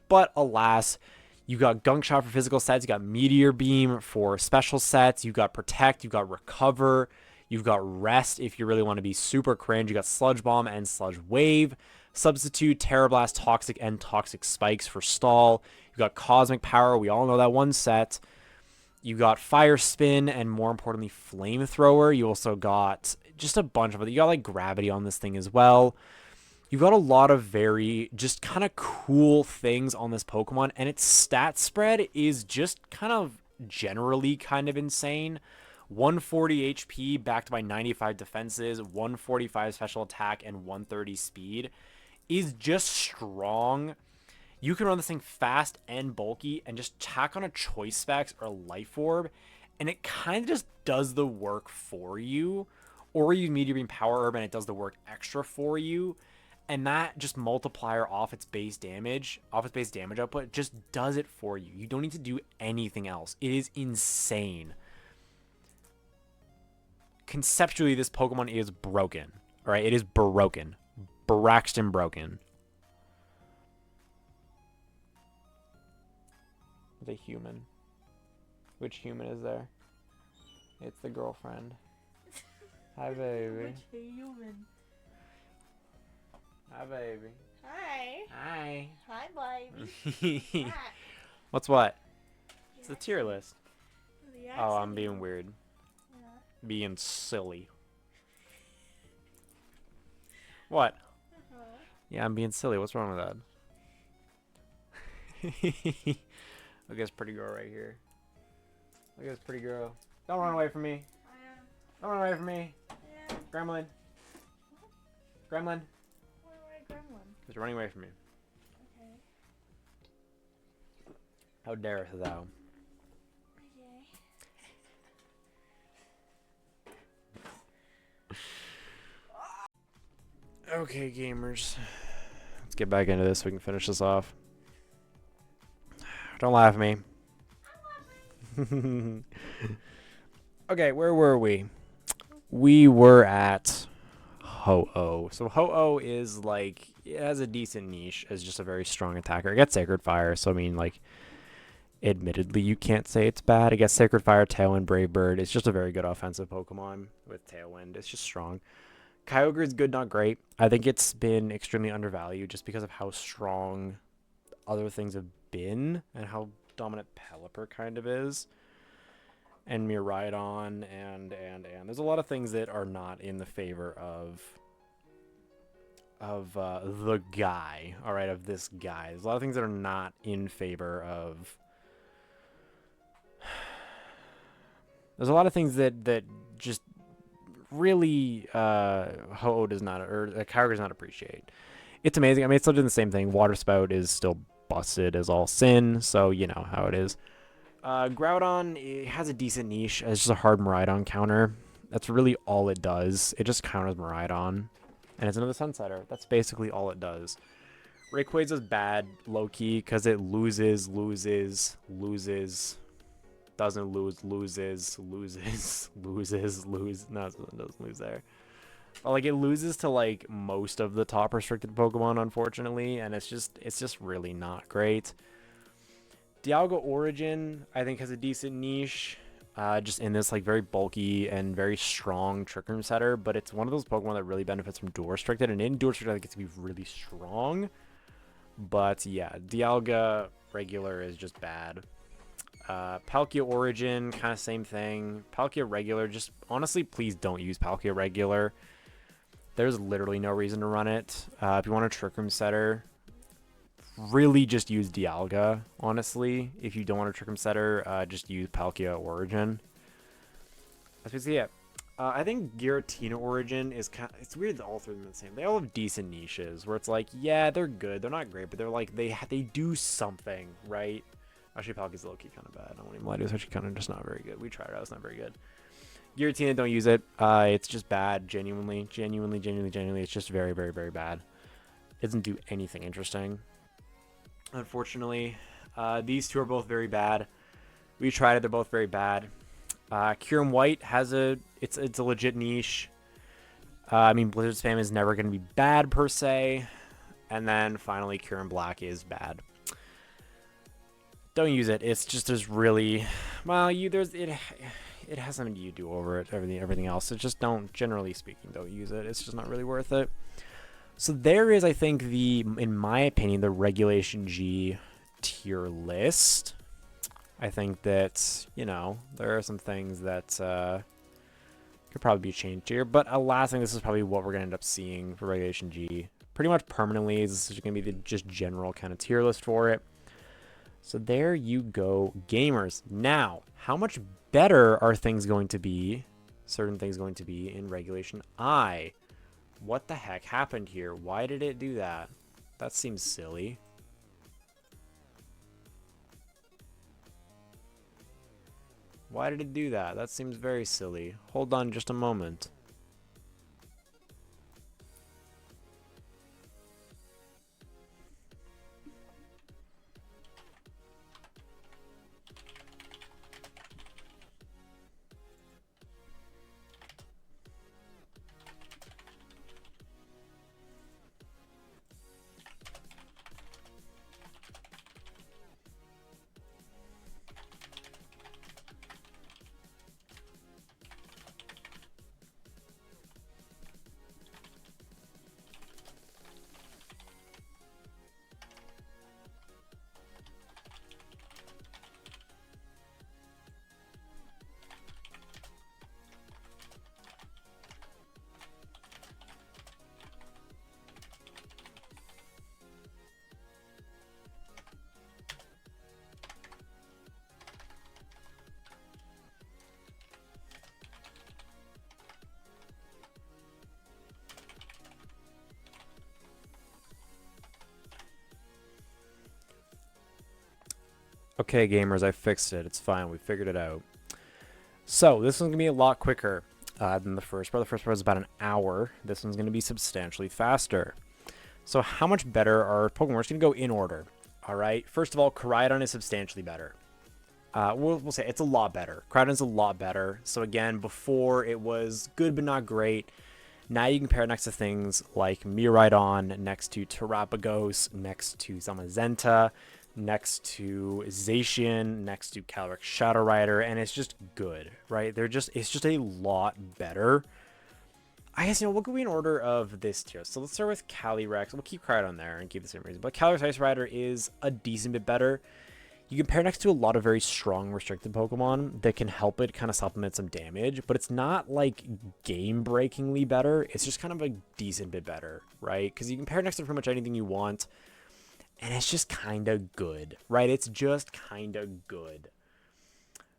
But, alas, you got Gunk Shot for physical sets. You got Meteor Beam for special sets. You got Protect. You got Recover. You've got Rest if you really want to be super cringe. You got Sludge Bomb and Sludge Wave. Substitute Terra Blast, Toxic, and Toxic Spikes for Stall. You got Cosmic Power. We all know that one set. You got Fire Spin and, more importantly, Flamethrower. You also got just a bunch of it. You got, like, Gravity on this thing as well. You've got a lot of very just kind of cool things on this Pokemon, and its stat spread is just kind of generally kind of insane. 140 HP backed by 95 defenses, 145 special attack, and 130 speed is just strong. You can run this thing fast and bulky and just tack on a Choice Specs or Life Orb, and it kind of just does the work for you. Or you Meteor Beam Power Herb and it does the work extra for you. And that just multiplier off its base damage output just does it for you. You don't need to do anything else. It is insane. Conceptually, this Pokemon is broken. All right, it is broken. Braxton broken. The human. Which human is there? It's the girlfriend. Hi, baby. Which human? Hi, baby. Hi. Hi. Hi, baby. What's what? It's the tier list. The Oh, I'm being weird. Yeah. Being silly. What? Yeah, I'm being silly. What's wrong with that? Look at this pretty girl right here. Look at this pretty girl. Don't run away from me. Don't run away from me. Yeah. Gremlin. Gremlin. Why gremlin? Because you're running away from me. Okay. How dareth thou? Okay, gamers. Let's get back into this so we can finish this off. Don't laugh at me. Okay, where were we? We were at Ho-Oh. So Ho-Oh is like, it has a decent niche as just a very strong attacker. It gets Sacred Fire, so I mean, like, admittedly, you can't say it's bad. I guess Sacred Fire, Tailwind, Brave Bird. It's just a very good offensive Pokemon with Tailwind. It's just strong. Kyogre is good, not great. I think it's been extremely undervalued just because of how strong other things have been and how dominant Pelipper kind of is. And Miraidon and there's a lot of things that are not in the favor of the guy, all right, of this guy. There's a lot of things that are not in favor of. There's a lot of things that just really Ho does not, or Kyogre does not appreciate. It's amazing. I mean, it's still doing the same thing. Water Spout is still busted as all sin, so you know how it is. Groudon, it has a decent niche. It's just a hard Miraidon counter. That's really all it does. It just counters Miraidon. And it's another Sunsetter. That's basically all it does. Rayquaza is bad, low-key, because it loses, doesn't lose, loses. No, it doesn't lose there. But, like, it loses to, like, most of the top restricted Pokemon, unfortunately, and it's just really not great. Dialga Origin, I think, has a decent niche. Just in this like very bulky and very strong Trick Room setter, but it's one of those Pokemon that really benefits from Dual Restricted, and in Dual Restricted I think it's to be really strong. But yeah, Dialga regular is just bad. Palkia Origin, kind of same thing. Palkia regular, just honestly, please don't use Palkia regular. There's literally no reason to run it. If you want a Trick Room setter, really just use Dialga, honestly. If you don't want a Trick Room setter, just use Palkia Origin. That's basically it. I think Giratina Origin is kind of, it's weird that all three of them are the same. They all have decent niches where it's like, yeah, they're good. They're not great, but they're like, they do something, right? Actually, Palkia's low-key kind of bad. I won't even lie to you. It's actually kind of just not very good. We tried it out. It's not very good. Giratina, don't use it. It's just bad. Genuinely. It's just very, very, very bad. It doesn't do anything interesting. Unfortunately, these two are both very bad. We tried it; they're both very bad. Kyurem White has it's a legit niche. I mean, Blizzard Spam is never going to be bad per se, and then finally, Kyurem Black is bad. Don't use it. It's just as really well. It has something you do over it. Everything else. So just don't. Generally speaking, don't use it. It's just not really worth it. So there is, I think, in my opinion, the Regulation G tier list. I think that, you know, there are some things that could probably be changed here. But alas, I think this is probably what we're going to end up seeing for Regulation G. Pretty much permanently, this is going to be the just general kind of tier list for it. So there you go, gamers. Now, how much better are things going to be, certain things going to be in Regulation I? What the heck happened here? Why did it do that? That seems silly. Why did it do that? That seems very silly. Hold on just a moment. Okay, gamers, I fixed it. It's fine. We figured it out. So this one's going to be a lot quicker than the first part. The first part was about an hour. This one's going to be substantially faster. So how much better are Pokemon? We're just going to go in order. All right. First of all, Koraidon is substantially better. We'll say it's a lot better. Koraidon's a lot better. So again, before it was good but not great. Now you can pair it next to things like Miraidon, next to Terapagos, next to Zamazenta, next to Zacian, next to Calyrex Shadow Rider, and it's just good, right? It's just a lot better. I guess, we'll go in order of this tier. So let's start with Calyrex. We'll keep Cryogon there and keep the same reason. But Calyrex Ice Rider is a decent bit better. You can pair next to a lot of very strong restricted Pokemon that can help it kind of supplement some damage, but it's not like game-breakingly better. It's just kind of a decent bit better, right? Because you can pair next to pretty much anything you want, and it's just kind of good, right? It's just kind of good.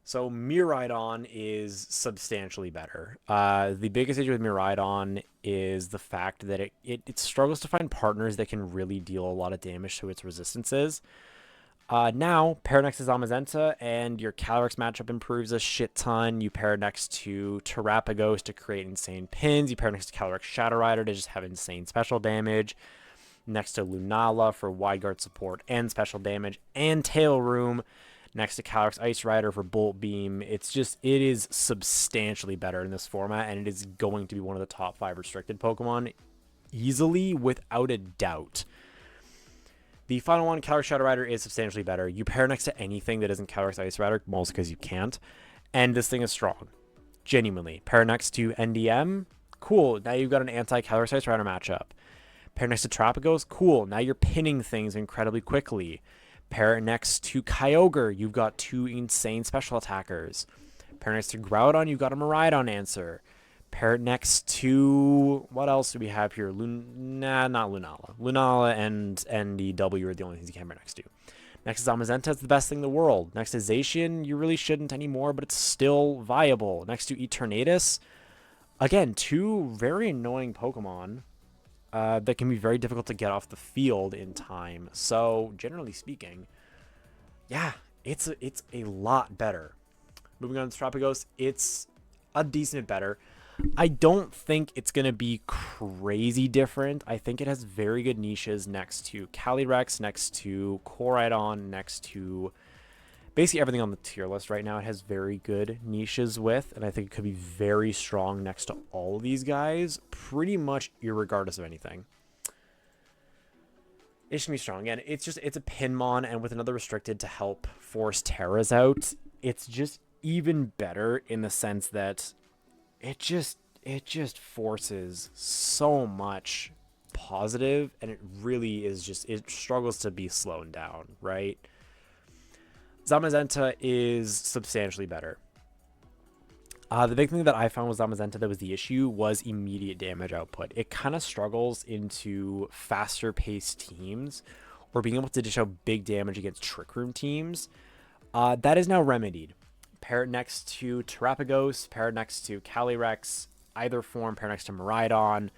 So Miraidon is substantially better. The biggest issue with Miraidon is the fact that it struggles to find partners that can really deal a lot of damage to its resistances. Now, pair next to Zamazenta, and your Calyrex matchup improves a shit ton. You pair next to Terrapagos to create insane pins. You pair next to Calyrex Shadow Rider to just have insane special damage. Next to Lunala for wide guard support and special damage. And Tail Room next to Calyrex Ice Rider for Bolt Beam. It is substantially better in this format, and it is going to be one of the top 5 restricted Pokemon easily, without a doubt. The final one, Calyrex Shadow Rider, is substantially better. You pair next to anything that isn't Calyrex Ice Rider, mostly because you can't, and this thing is strong. Genuinely. Pair next to NDM, cool. Now you've got an anti-Calyrex Ice Rider matchup. Pair next to Terrapagos, cool. Now you're pinning things incredibly quickly. Pair it next to Kyogre, you've got 2 insane special attackers. Pair next to Groudon, you've got a Miraidon answer. Pair it next to, what else do we have here? Not Lunala. Lunala and NDW are the only things you can pair next to. Next to Zamazenta, it's the best thing in the world. Next to Zacian, you really shouldn't anymore, but it's still viable. Next to Eternatus, again, 2 very annoying Pokemon that can be very difficult to get off the field in time. So, generally speaking, yeah, it's a lot better. Moving on to Terrapagos, it's a decent bit better. I don't think it's going to be crazy different. I think it has very good niches next to Calyrex, next to Koraidon, next to basically everything on the tier list right now. It has very good niches with, and I think it could be very strong next to all of these guys, pretty much irregardless of anything. It's going to be strong. Again, it's a Pinmon, and with another restricted to help force Terras out, it's just even better in the sense that it just forces so much positive, and it really is it struggles to be slowed down, right? Zamazenta is substantially better. The big thing that I found with Zamazenta that was the issue was immediate damage output. It kind of struggles into faster paced teams or being able to dish out big damage against Trick Room teams. That is now remedied. Pair it next to Terrapagos, pair it next to Calyrex, either form, pair next to Miraidon,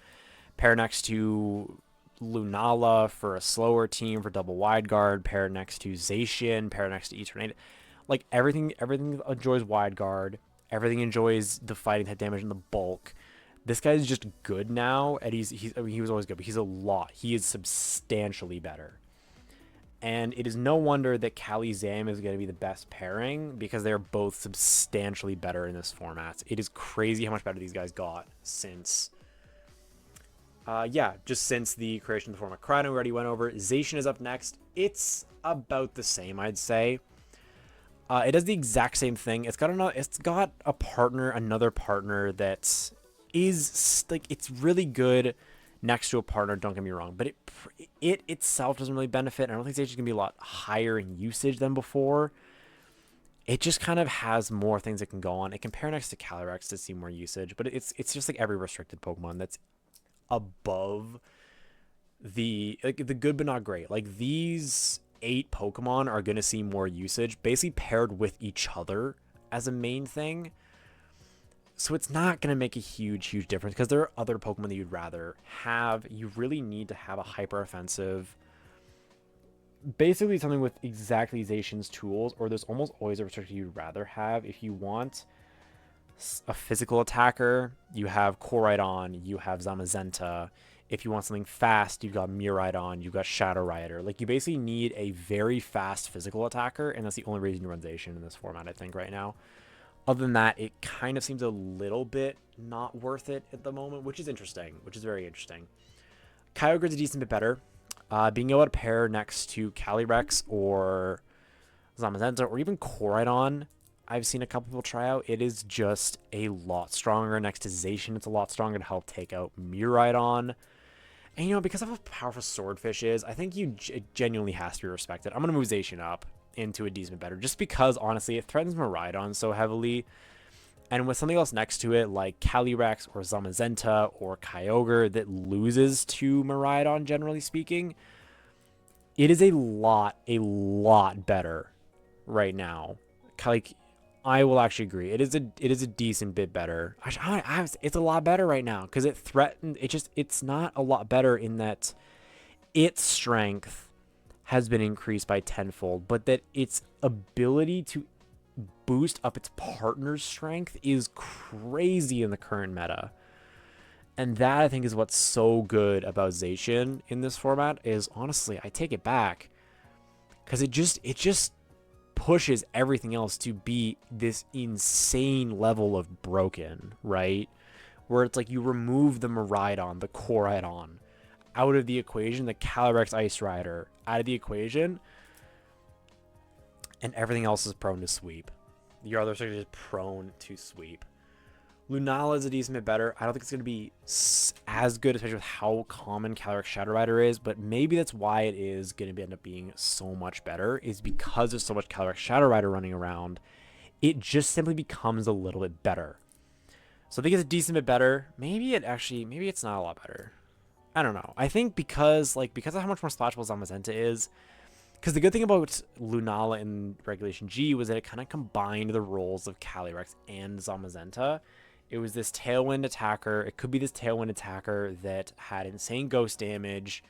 pair next to Lunala for a slower team for double wide guard, pair next to Zacian, pair next to Eternatus. Like everything enjoys wide guard, everything enjoys the fighting type damage in the bulk. This guy's just good now, and I mean, he was always good, but he is substantially better. And it is no wonder that Kali-Zam is going to be the best pairing, because they're both substantially better in this format. It is crazy how much better these guys got since, just since the creation of the format. Cryogon we already went over. Zacian is up next. It's about the same, I'd say. It does the exact same thing. It's got a partner, another partner that is like, it's really good next to a partner, don't get me wrong, but it itself doesn't really benefit. I don't think Zacian's gonna be a lot higher in usage than before. It just kind of has more things it can go on. It can pair next to Calyrex to see more usage, but it's just like every restricted Pokemon that's above the good but not great. Like these 8 Pokemon are gonna see more usage, basically paired with each other as a main thing. So it's not going to make a huge difference, because there are other Pokemon that you'd rather have. You really need to have a hyper offensive, basically something with exactly Zacian's tools, or there's almost always a restrictor you'd rather have. If you want a physical attacker, you have Koraidon, you have Zamazenta. If you want something fast, you've got Miraidon, you've got Shadow Rider. Like, you basically need a very fast physical attacker, and that's the only reason you run Zacian in this format, I think, right now. Other than that, it kind of seems a little bit not worth it at the moment, which is interesting, which is very interesting. Kyogre's a decent bit better. Being able to pair next to Calyrex or Zamazenta or even Koraidon, I've seen a couple people try out. It is just a lot stronger. Next to Zacian, it's a lot stronger to help take out Miraidon. And, you know, because of how powerful Swordfish is, I think it genuinely has to be respected. I'm going to move Zacian up into a decent better, just because, honestly, it threatens Miraidon so heavily. And with something else next to it, like Calyrex or Zamazenta or Kyogre that loses to Miraidon, generally speaking, it is a lot better right now. Like, I will actually agree. It is a decent bit better. It's a lot better right now because it threatened. It's not a lot better in that its strength has been increased by tenfold, but that its ability to boost up its partner's strength is crazy in the current meta. And that, I think, is what's so good about Zacian in this format. Is honestly, I take it back, because it just pushes everything else to be this insane level of broken, right? Where it's like you remove the Miraidon, the Koraidon out of the equation, the Calyrex Ice Rider out of the equation, and everything else is prone to sweep. Your others are just prone to sweep. Lunala is a decent bit better. I don't think it's going to be as good, especially with how common Calyrex Shadow Rider is, but maybe that's why it is going to end up being so much better, is because there's so much Calyrex Shadow Rider running around. It just simply becomes a little bit better. So I think it's a decent bit better. Maybe it's not a lot better. I don't know. I think because of how much more splashable Zamazenta is, because the good thing about Lunala in Regulation G was that it kind of combined the roles of Calyrex and Zamazenta. It was this Tailwind attacker. It could be this Tailwind attacker that had insane ghost damage,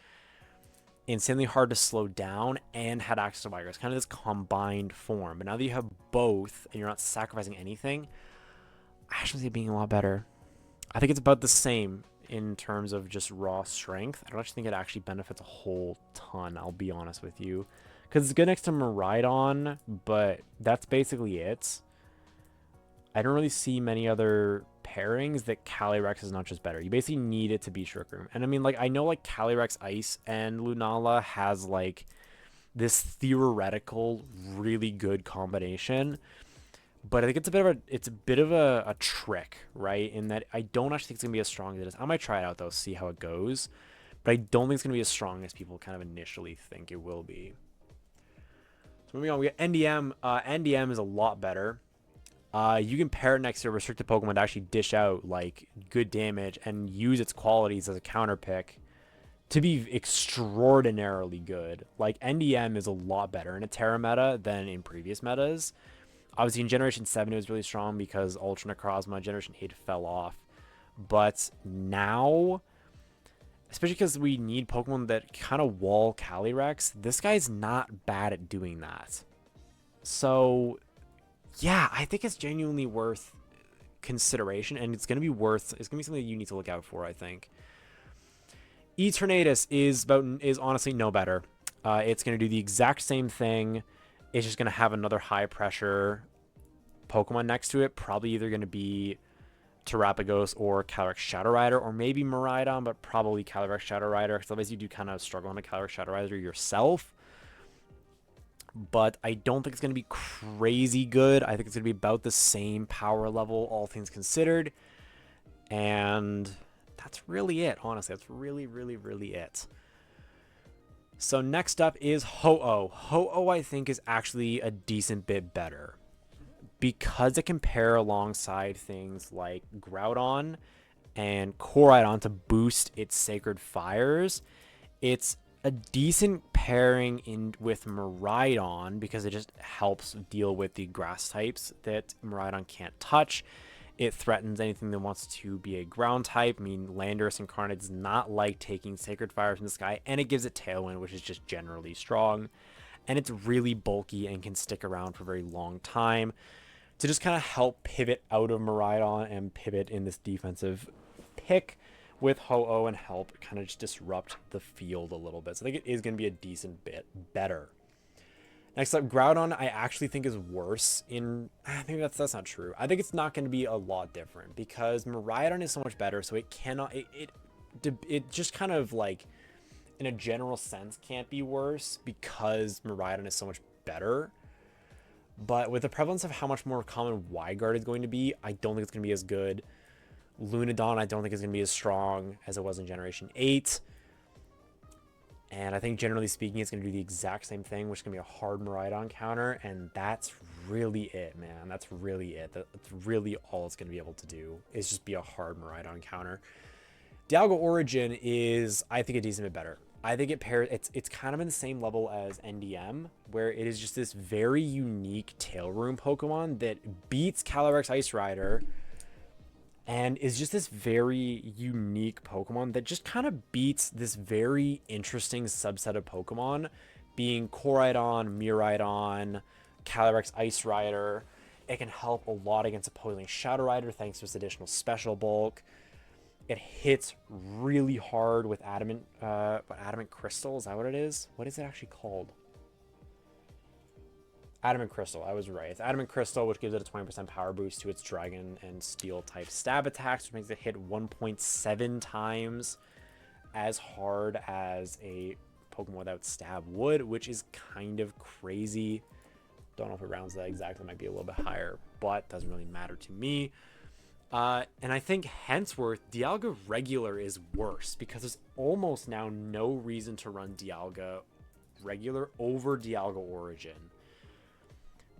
insanely hard to slow down, and had access to Vigor. It's kind of this combined form. But now that you have both and you're not sacrificing anything, I actually see it being a lot better. I think it's about the same in terms of just raw strength. I don't actually think it actually benefits a whole ton, I'll be honest with you. Because it's good next to Miraidon, but that's basically it. I don't really see many other pairings that Calyrex is not just better. You basically need it to be Trick Room. And I mean, like, I know, like, Calyrex Ice and Lunala has, like, this theoretical, really good combination. But I think it's a bit of a trick, right? In that I don't actually think it's going to be as strong as it is. I might try it out, though, see how it goes. But I don't think it's going to be as strong as people kind of initially think it will be. So moving on, we got NDM. NDM is a lot better. You can pair it next to a restricted Pokemon to actually dish out like good damage and use its qualities as a counter pick to be extraordinarily good. Like, NDM is a lot better in a Terra meta than in previous metas. Obviously, in Generation 7, it was really strong because Ultra Necrozma. Generation 8 fell off. But now, especially because we need Pokemon that kind of wall Calyrex, this guy's not bad at doing that. So, yeah, I think it's genuinely worth consideration, and it's going to be something that you need to look out for, I think. Eternatus is honestly no better. It's going to do the exact same thing. It's just going to have another high pressure Pokemon next to it. Probably either going to be Terapagos or Calyrex Shadow Rider, or maybe Miraidon, but probably Calyrex Shadow Rider, because otherwise you do kind of struggle on a Calyrex Shadow Rider yourself. But I don't think it's going to be crazy good. I think it's going to be about the same power level, all things considered. And that's really it, honestly. That's really, really, really it. So next up is Ho-Oh. Ho-Oh, I think, is actually a decent bit better, because it can pair alongside things like Groudon and Koraidon to boost its Sacred Fires. It's a decent pairing in with Miraidon because it just helps deal with the grass types that Miraidon can't touch. It threatens anything that wants to be a ground type. I mean, Landorus Incarnate does not like taking Sacred Fire from the sky, and it gives it Tailwind, which is just generally strong. And it's really bulky and can stick around for a very long time to just kind of help pivot out of Miraidon and pivot in this defensive pick with Ho-Oh and help kind of just disrupt the field a little bit. So I think it is going to be a decent bit better. Next up, Groudon, I actually think is worse in... Maybe that's not true. I think it's not going to be a lot different because Miraidon is so much better, so it cannot... It just kind of like in a general sense can't be worse because Miraidon is so much better. But with the prevalence of how much more common Y-Guard is going to be, I don't think it's going to be as good. Lunadon, I don't think is going to be as strong as it was in Generation 8. And I think generally speaking, it's going to do the exact same thing, which is going to be a hard Miraidon counter. And that's really it, man. That's really it. That's really all it's going to be able to do is just be a hard Miraidon counter. Dialga Origin is, I think, a decent bit better. I think it pairs, it's kind of in the same level as NDM, where it is just this very unique Tail Room Pokemon that beats Calyrex Ice Rider and is just this very unique Pokemon that just kind of beats this very interesting subset of Pokemon, being Koraidon, Miraidon, Calyrex Ice Rider. It can help a lot against opposing Shadow Rider thanks to its additional special bulk. It hits really hard with adamant crystal. Is that what it is? What is it actually called? Adamant Crystal, I was right. It's Adamant Crystal, which gives it a 20% power boost to its Dragon and Steel type stab attacks, which makes it hit 1.7 times as hard as a Pokemon without stab would, which is kind of crazy. Don't know if it rounds that exactly, might be a little bit higher, but doesn't really matter to me. And I think henceforth, Dialga Regular is worse because there's almost now no reason to run Dialga Regular over Dialga Origin.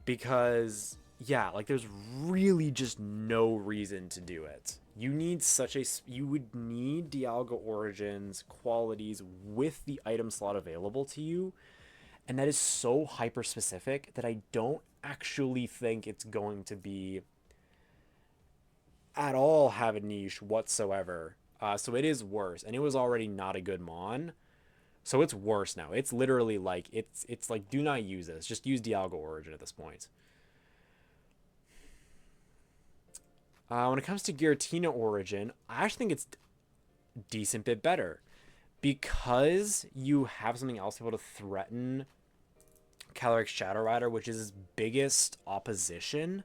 Because, yeah, like there's really just no reason to do it. You would need Dialga Origin's qualities with the item slot available to you. And that is so hyper specific that I don't actually think it's going to be at all have a niche whatsoever. So it is worse, and it was already not a good mon. So it's worse now. It's literally like, it's like, do not use this. Just use Dialga Origin at this point. When it comes to Giratina Origin, I actually think it's a decent bit better. Because you have something else able to threaten Calyrex Shadow Rider, which is his biggest opposition,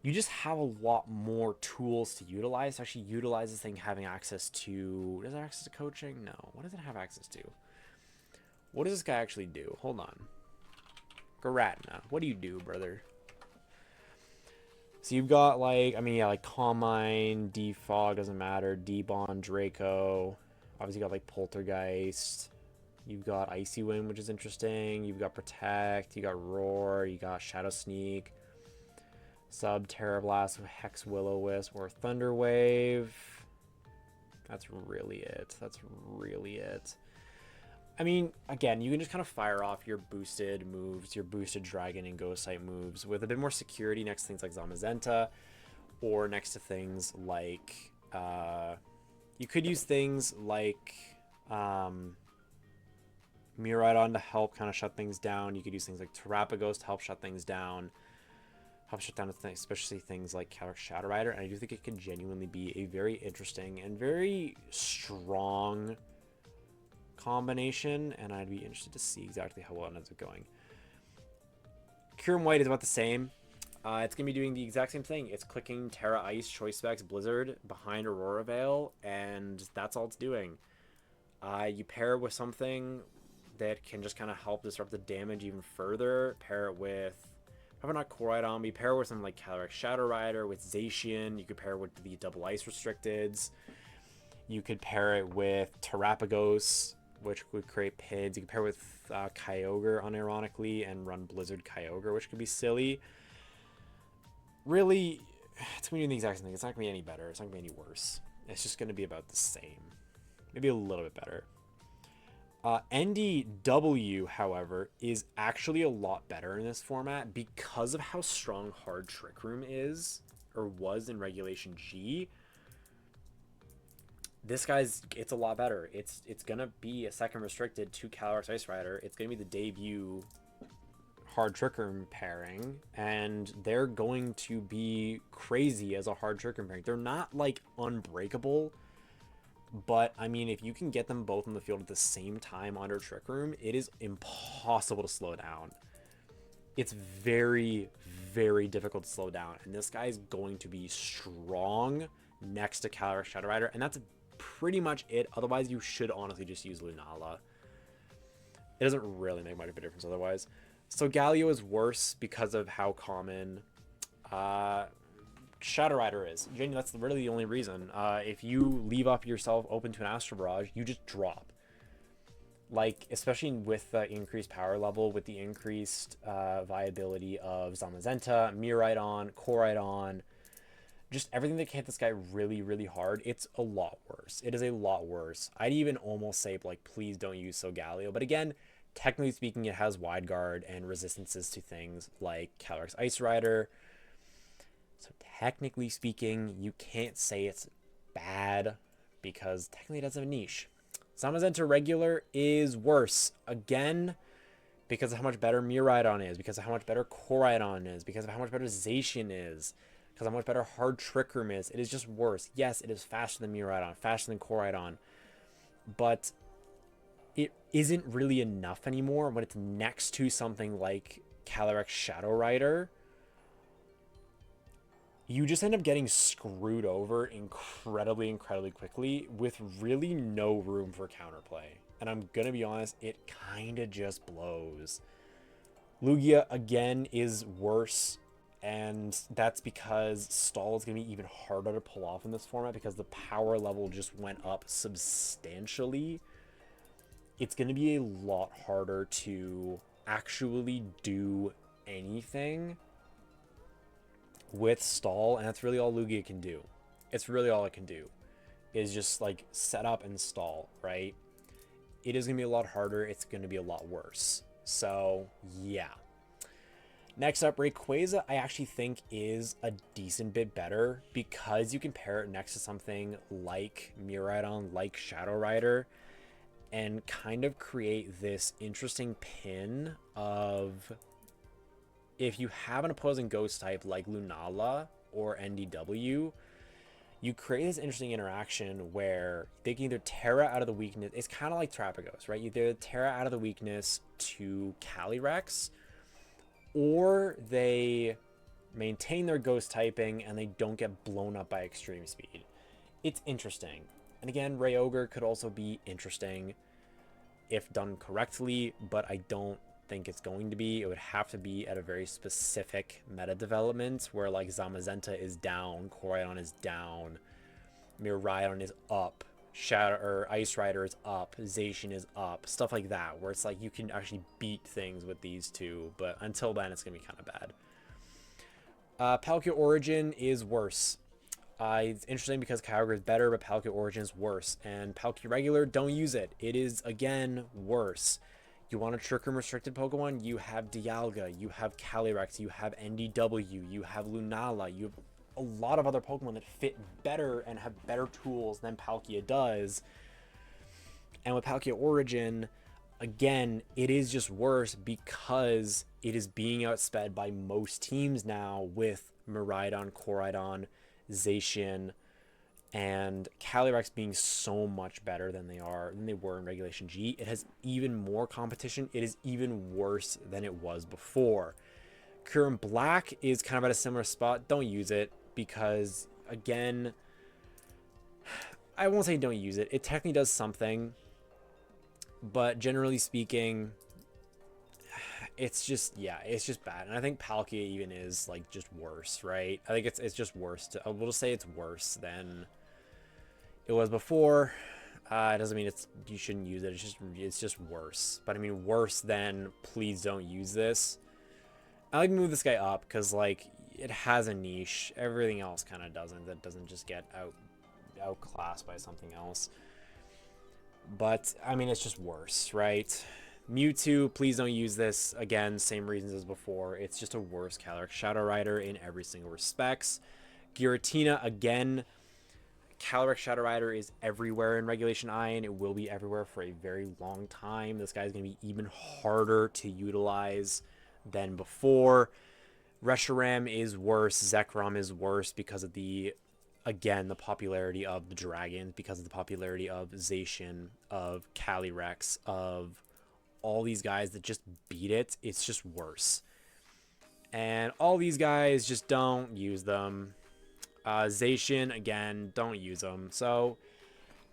you just have a lot more tools to utilize. To actually utilize this thing having access to... Does it have access to coaching? No. What does it have access to? What does this guy actually do? Hold on. Giratina. What do you do, brother? So you've got, like... I mean, yeah, like Calm Mind, Defog, doesn't matter. Debond, Draco. Obviously you got, like, Poltergeist. You've got Icy Wind, which is interesting. You've got Protect. You got Roar. You got Shadow Sneak. Sub, Terra Blast, Hex, Will-O-Wisp, or Thunder Wave. That's really it. That's really it. I mean, again, you can just kind of fire off your boosted moves, your boosted Dragon and Ghost type moves with a bit more security next to things like Zamazenta, or next to things like... you could use things like Miraidon to help kind of shut things down. You could use things like Terrapagos to help shut things down. Help shut down especially things like Calyrex Shadow Rider, and I do think it could genuinely be a very interesting and very strong combination, and I'd be interested to see exactly how well it ends up going. Kyurem White is about the same. It's going to be doing the exact same thing. It's clicking Terra Ice, Choice Specs, Blizzard behind Aurora Veil, and that's all it's doing. You pair it with something that can just kind of help disrupt the damage even further. Pair it with... Probably not Koraidon, but you pair it with something like Calyrex Shadow Rider, with Zacian. You could pair it with the double ice restricteds. You could pair it with Terrapagos, which would create PIDs. You could pair it with Kyogre, unironically, and run Blizzard Kyogre, which could be silly. Really, it's going to be the exact same thing. It's not going to be any better. It's not going to be any worse. It's just going to be about the same. Maybe a little bit better. NDW, however, is actually a lot better in this format because of how strong Hard Trick Room is, or was in Regulation G. This it's a lot better. It's gonna be a second restricted to Calyrex Ice Rider. It's gonna be the debut Hard Trick Room pairing, and they're going to be crazy as a Hard Trick Room pairing. They're not like unbreakable. But, I mean, if you can get them both in the field at the same time under Trick Room, it is impossible to slow down. It's very, very difficult to slow down. And this guy is going to be strong next to Calyrex Shadow Rider. And that's pretty much it. Otherwise, you should honestly just use Lunala. It doesn't really make much of a difference otherwise. So Galio is worse because of how common Shadow Rider is. Genuinely, that's really the only reason. If you leave up yourself open to an Astral Barrage, you just drop. Like, especially with the increased power level, with the increased viability of Zamazenta, Miraidon, Koraidon, just everything that can hit this guy really, really hard, it's a lot worse. It is a lot worse. I'd even almost say, like, please don't use Solgaleo. But again, technically speaking, it has Wide Guard and resistances to things like Calyrex Ice Rider. So technically speaking, you can't say it's bad because technically it does have a niche. Zamazenta regular is worse. Again, because of how much better Miraidon is, because of how much better Koraidon is, because of how much better Zacian is, because of how much better Hard Trick Room is. It is just worse. Yes, it is faster than Miraidon, faster than Koraidon, but it isn't really enough anymore when it's next to something like Calyrex Shadow Rider. You just end up getting screwed over incredibly, incredibly quickly with really no room for counterplay. And I'm going to be honest, it kind of just blows. Lugia, again, is worse. And that's because stall is going to be even harder to pull off in this format because the power level just went up substantially. It's going to be a lot harder to actually do anything with stall, and that's really all Lugia can do. It's really all it can do is just like set up and stall, right? It is going to be a lot harder. It's going to be a lot worse. So yeah. Next up, Rayquaza I actually think is a decent bit better because you can pair it next to something like Miraidon, like Shadow Rider, and kind of create this interesting pin of, if you have an opposing ghost type like Lunala or NDW, you create this interesting interaction where they can either Terra out of the weakness. It's kind of like Terrapagos, right? Either Terra out of the weakness to Calyrex, or they maintain their ghost typing and they don't get blown up by extreme speed. It's interesting. And again, Rayogre could also be interesting if done correctly, but I don't think it's going to be. It would have to be at a very specific meta development where like Zamazenta is down, Koraidon is down, Miraidon is up, Shadow or Ice Rider is up, Zacian is up, stuff like that, where it's like you can actually beat things with these two, but until then it's gonna be kind of bad. Palkia Origin is worse. It's interesting because Kyogre is better, but Palkia Origin is worse, and Palkia Regular, don't use it. It is again worse. You want a Trick Room restricted Pokemon? You have Dialga, you have Calyrex, you have NDW, you have Lunala, you have a lot of other Pokemon that fit better and have better tools than Palkia does. And with Palkia Origin, again, it is just worse because it is being outsped by most teams now with Miraidon, Koraidon, Zacian, and Calyrex being so much better than they were in Regulation G. It has even more competition. It is even worse than it was before. Current Black is kind of at a similar spot. Don't use it because, again, I won't say don't use it. It technically does something, but generally speaking, it's just, yeah, it's just bad. And I think Palkia even is like just worse, right? I think it's just worse. We'll just say it's worse than it was before. It doesn't mean you shouldn't use it. It's just worse. But I mean worse than please don't use this. I like to move this guy up because like it has a niche. Everything else kind of doesn't. That doesn't just get outclassed by something else. But I mean it's just worse, right? Mewtwo, please don't use this. Again, same reasons as before. It's just a worse Calyrex Shadow Rider in every single respects. Giratina, again, Calyrex Shadow Rider is everywhere in Regulation I, and it will be everywhere for a very long time. This guy's going to be even harder to utilize than before. Reshiram is worse. Zekrom is worse because of the popularity of the dragons, because of the popularity of Zacian, of Calyrex, of all these guys that just beat it. It's just worse. And all these guys, just don't use them. Zacian, again, don't use them. So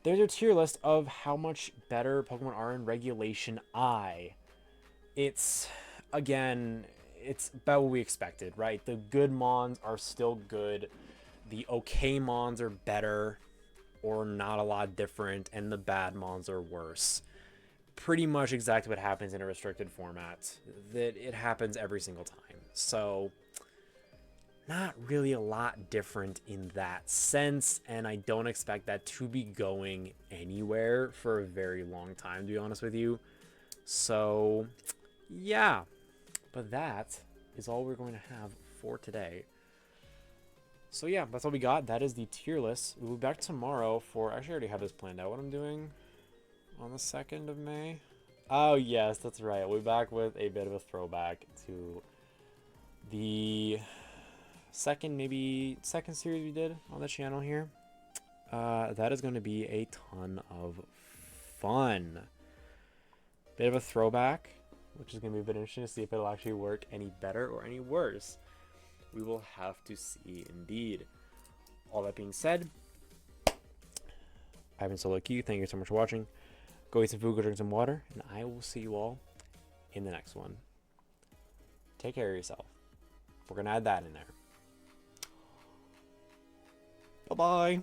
there's a tier list of how much better Pokemon are in Regulation I. It's, again, it's about what we expected, right? The good Mons are still good. The okay Mons are better or not a lot different, and the bad Mons are worse. Pretty much exactly what happens in a restricted format. That it happens every single time. So, not really a lot different in that sense, and I don't expect that to be going anywhere for a very long time, to be honest with you. So, yeah. But that is all we're going to have for today. So yeah, that's all we got. That is the tier list. We'll be back tomorrow for... Actually, I already have this planned out, what I'm doing on the 2nd of May. Oh, yes, that's right. We'll be back with a bit of a throwback to the second series we did on the channel here. That is going to be a ton of fun. Bit of a throwback, which is going to be a bit interesting to see if it'll actually work any better or any worse. We will have to see indeed. All that being said, I've been Solo Q. Thank you so much for watching. Go eat some food, go drink some water, and I will see you all in the next one. Take care of yourself. We're going to add that in there. Bye-bye.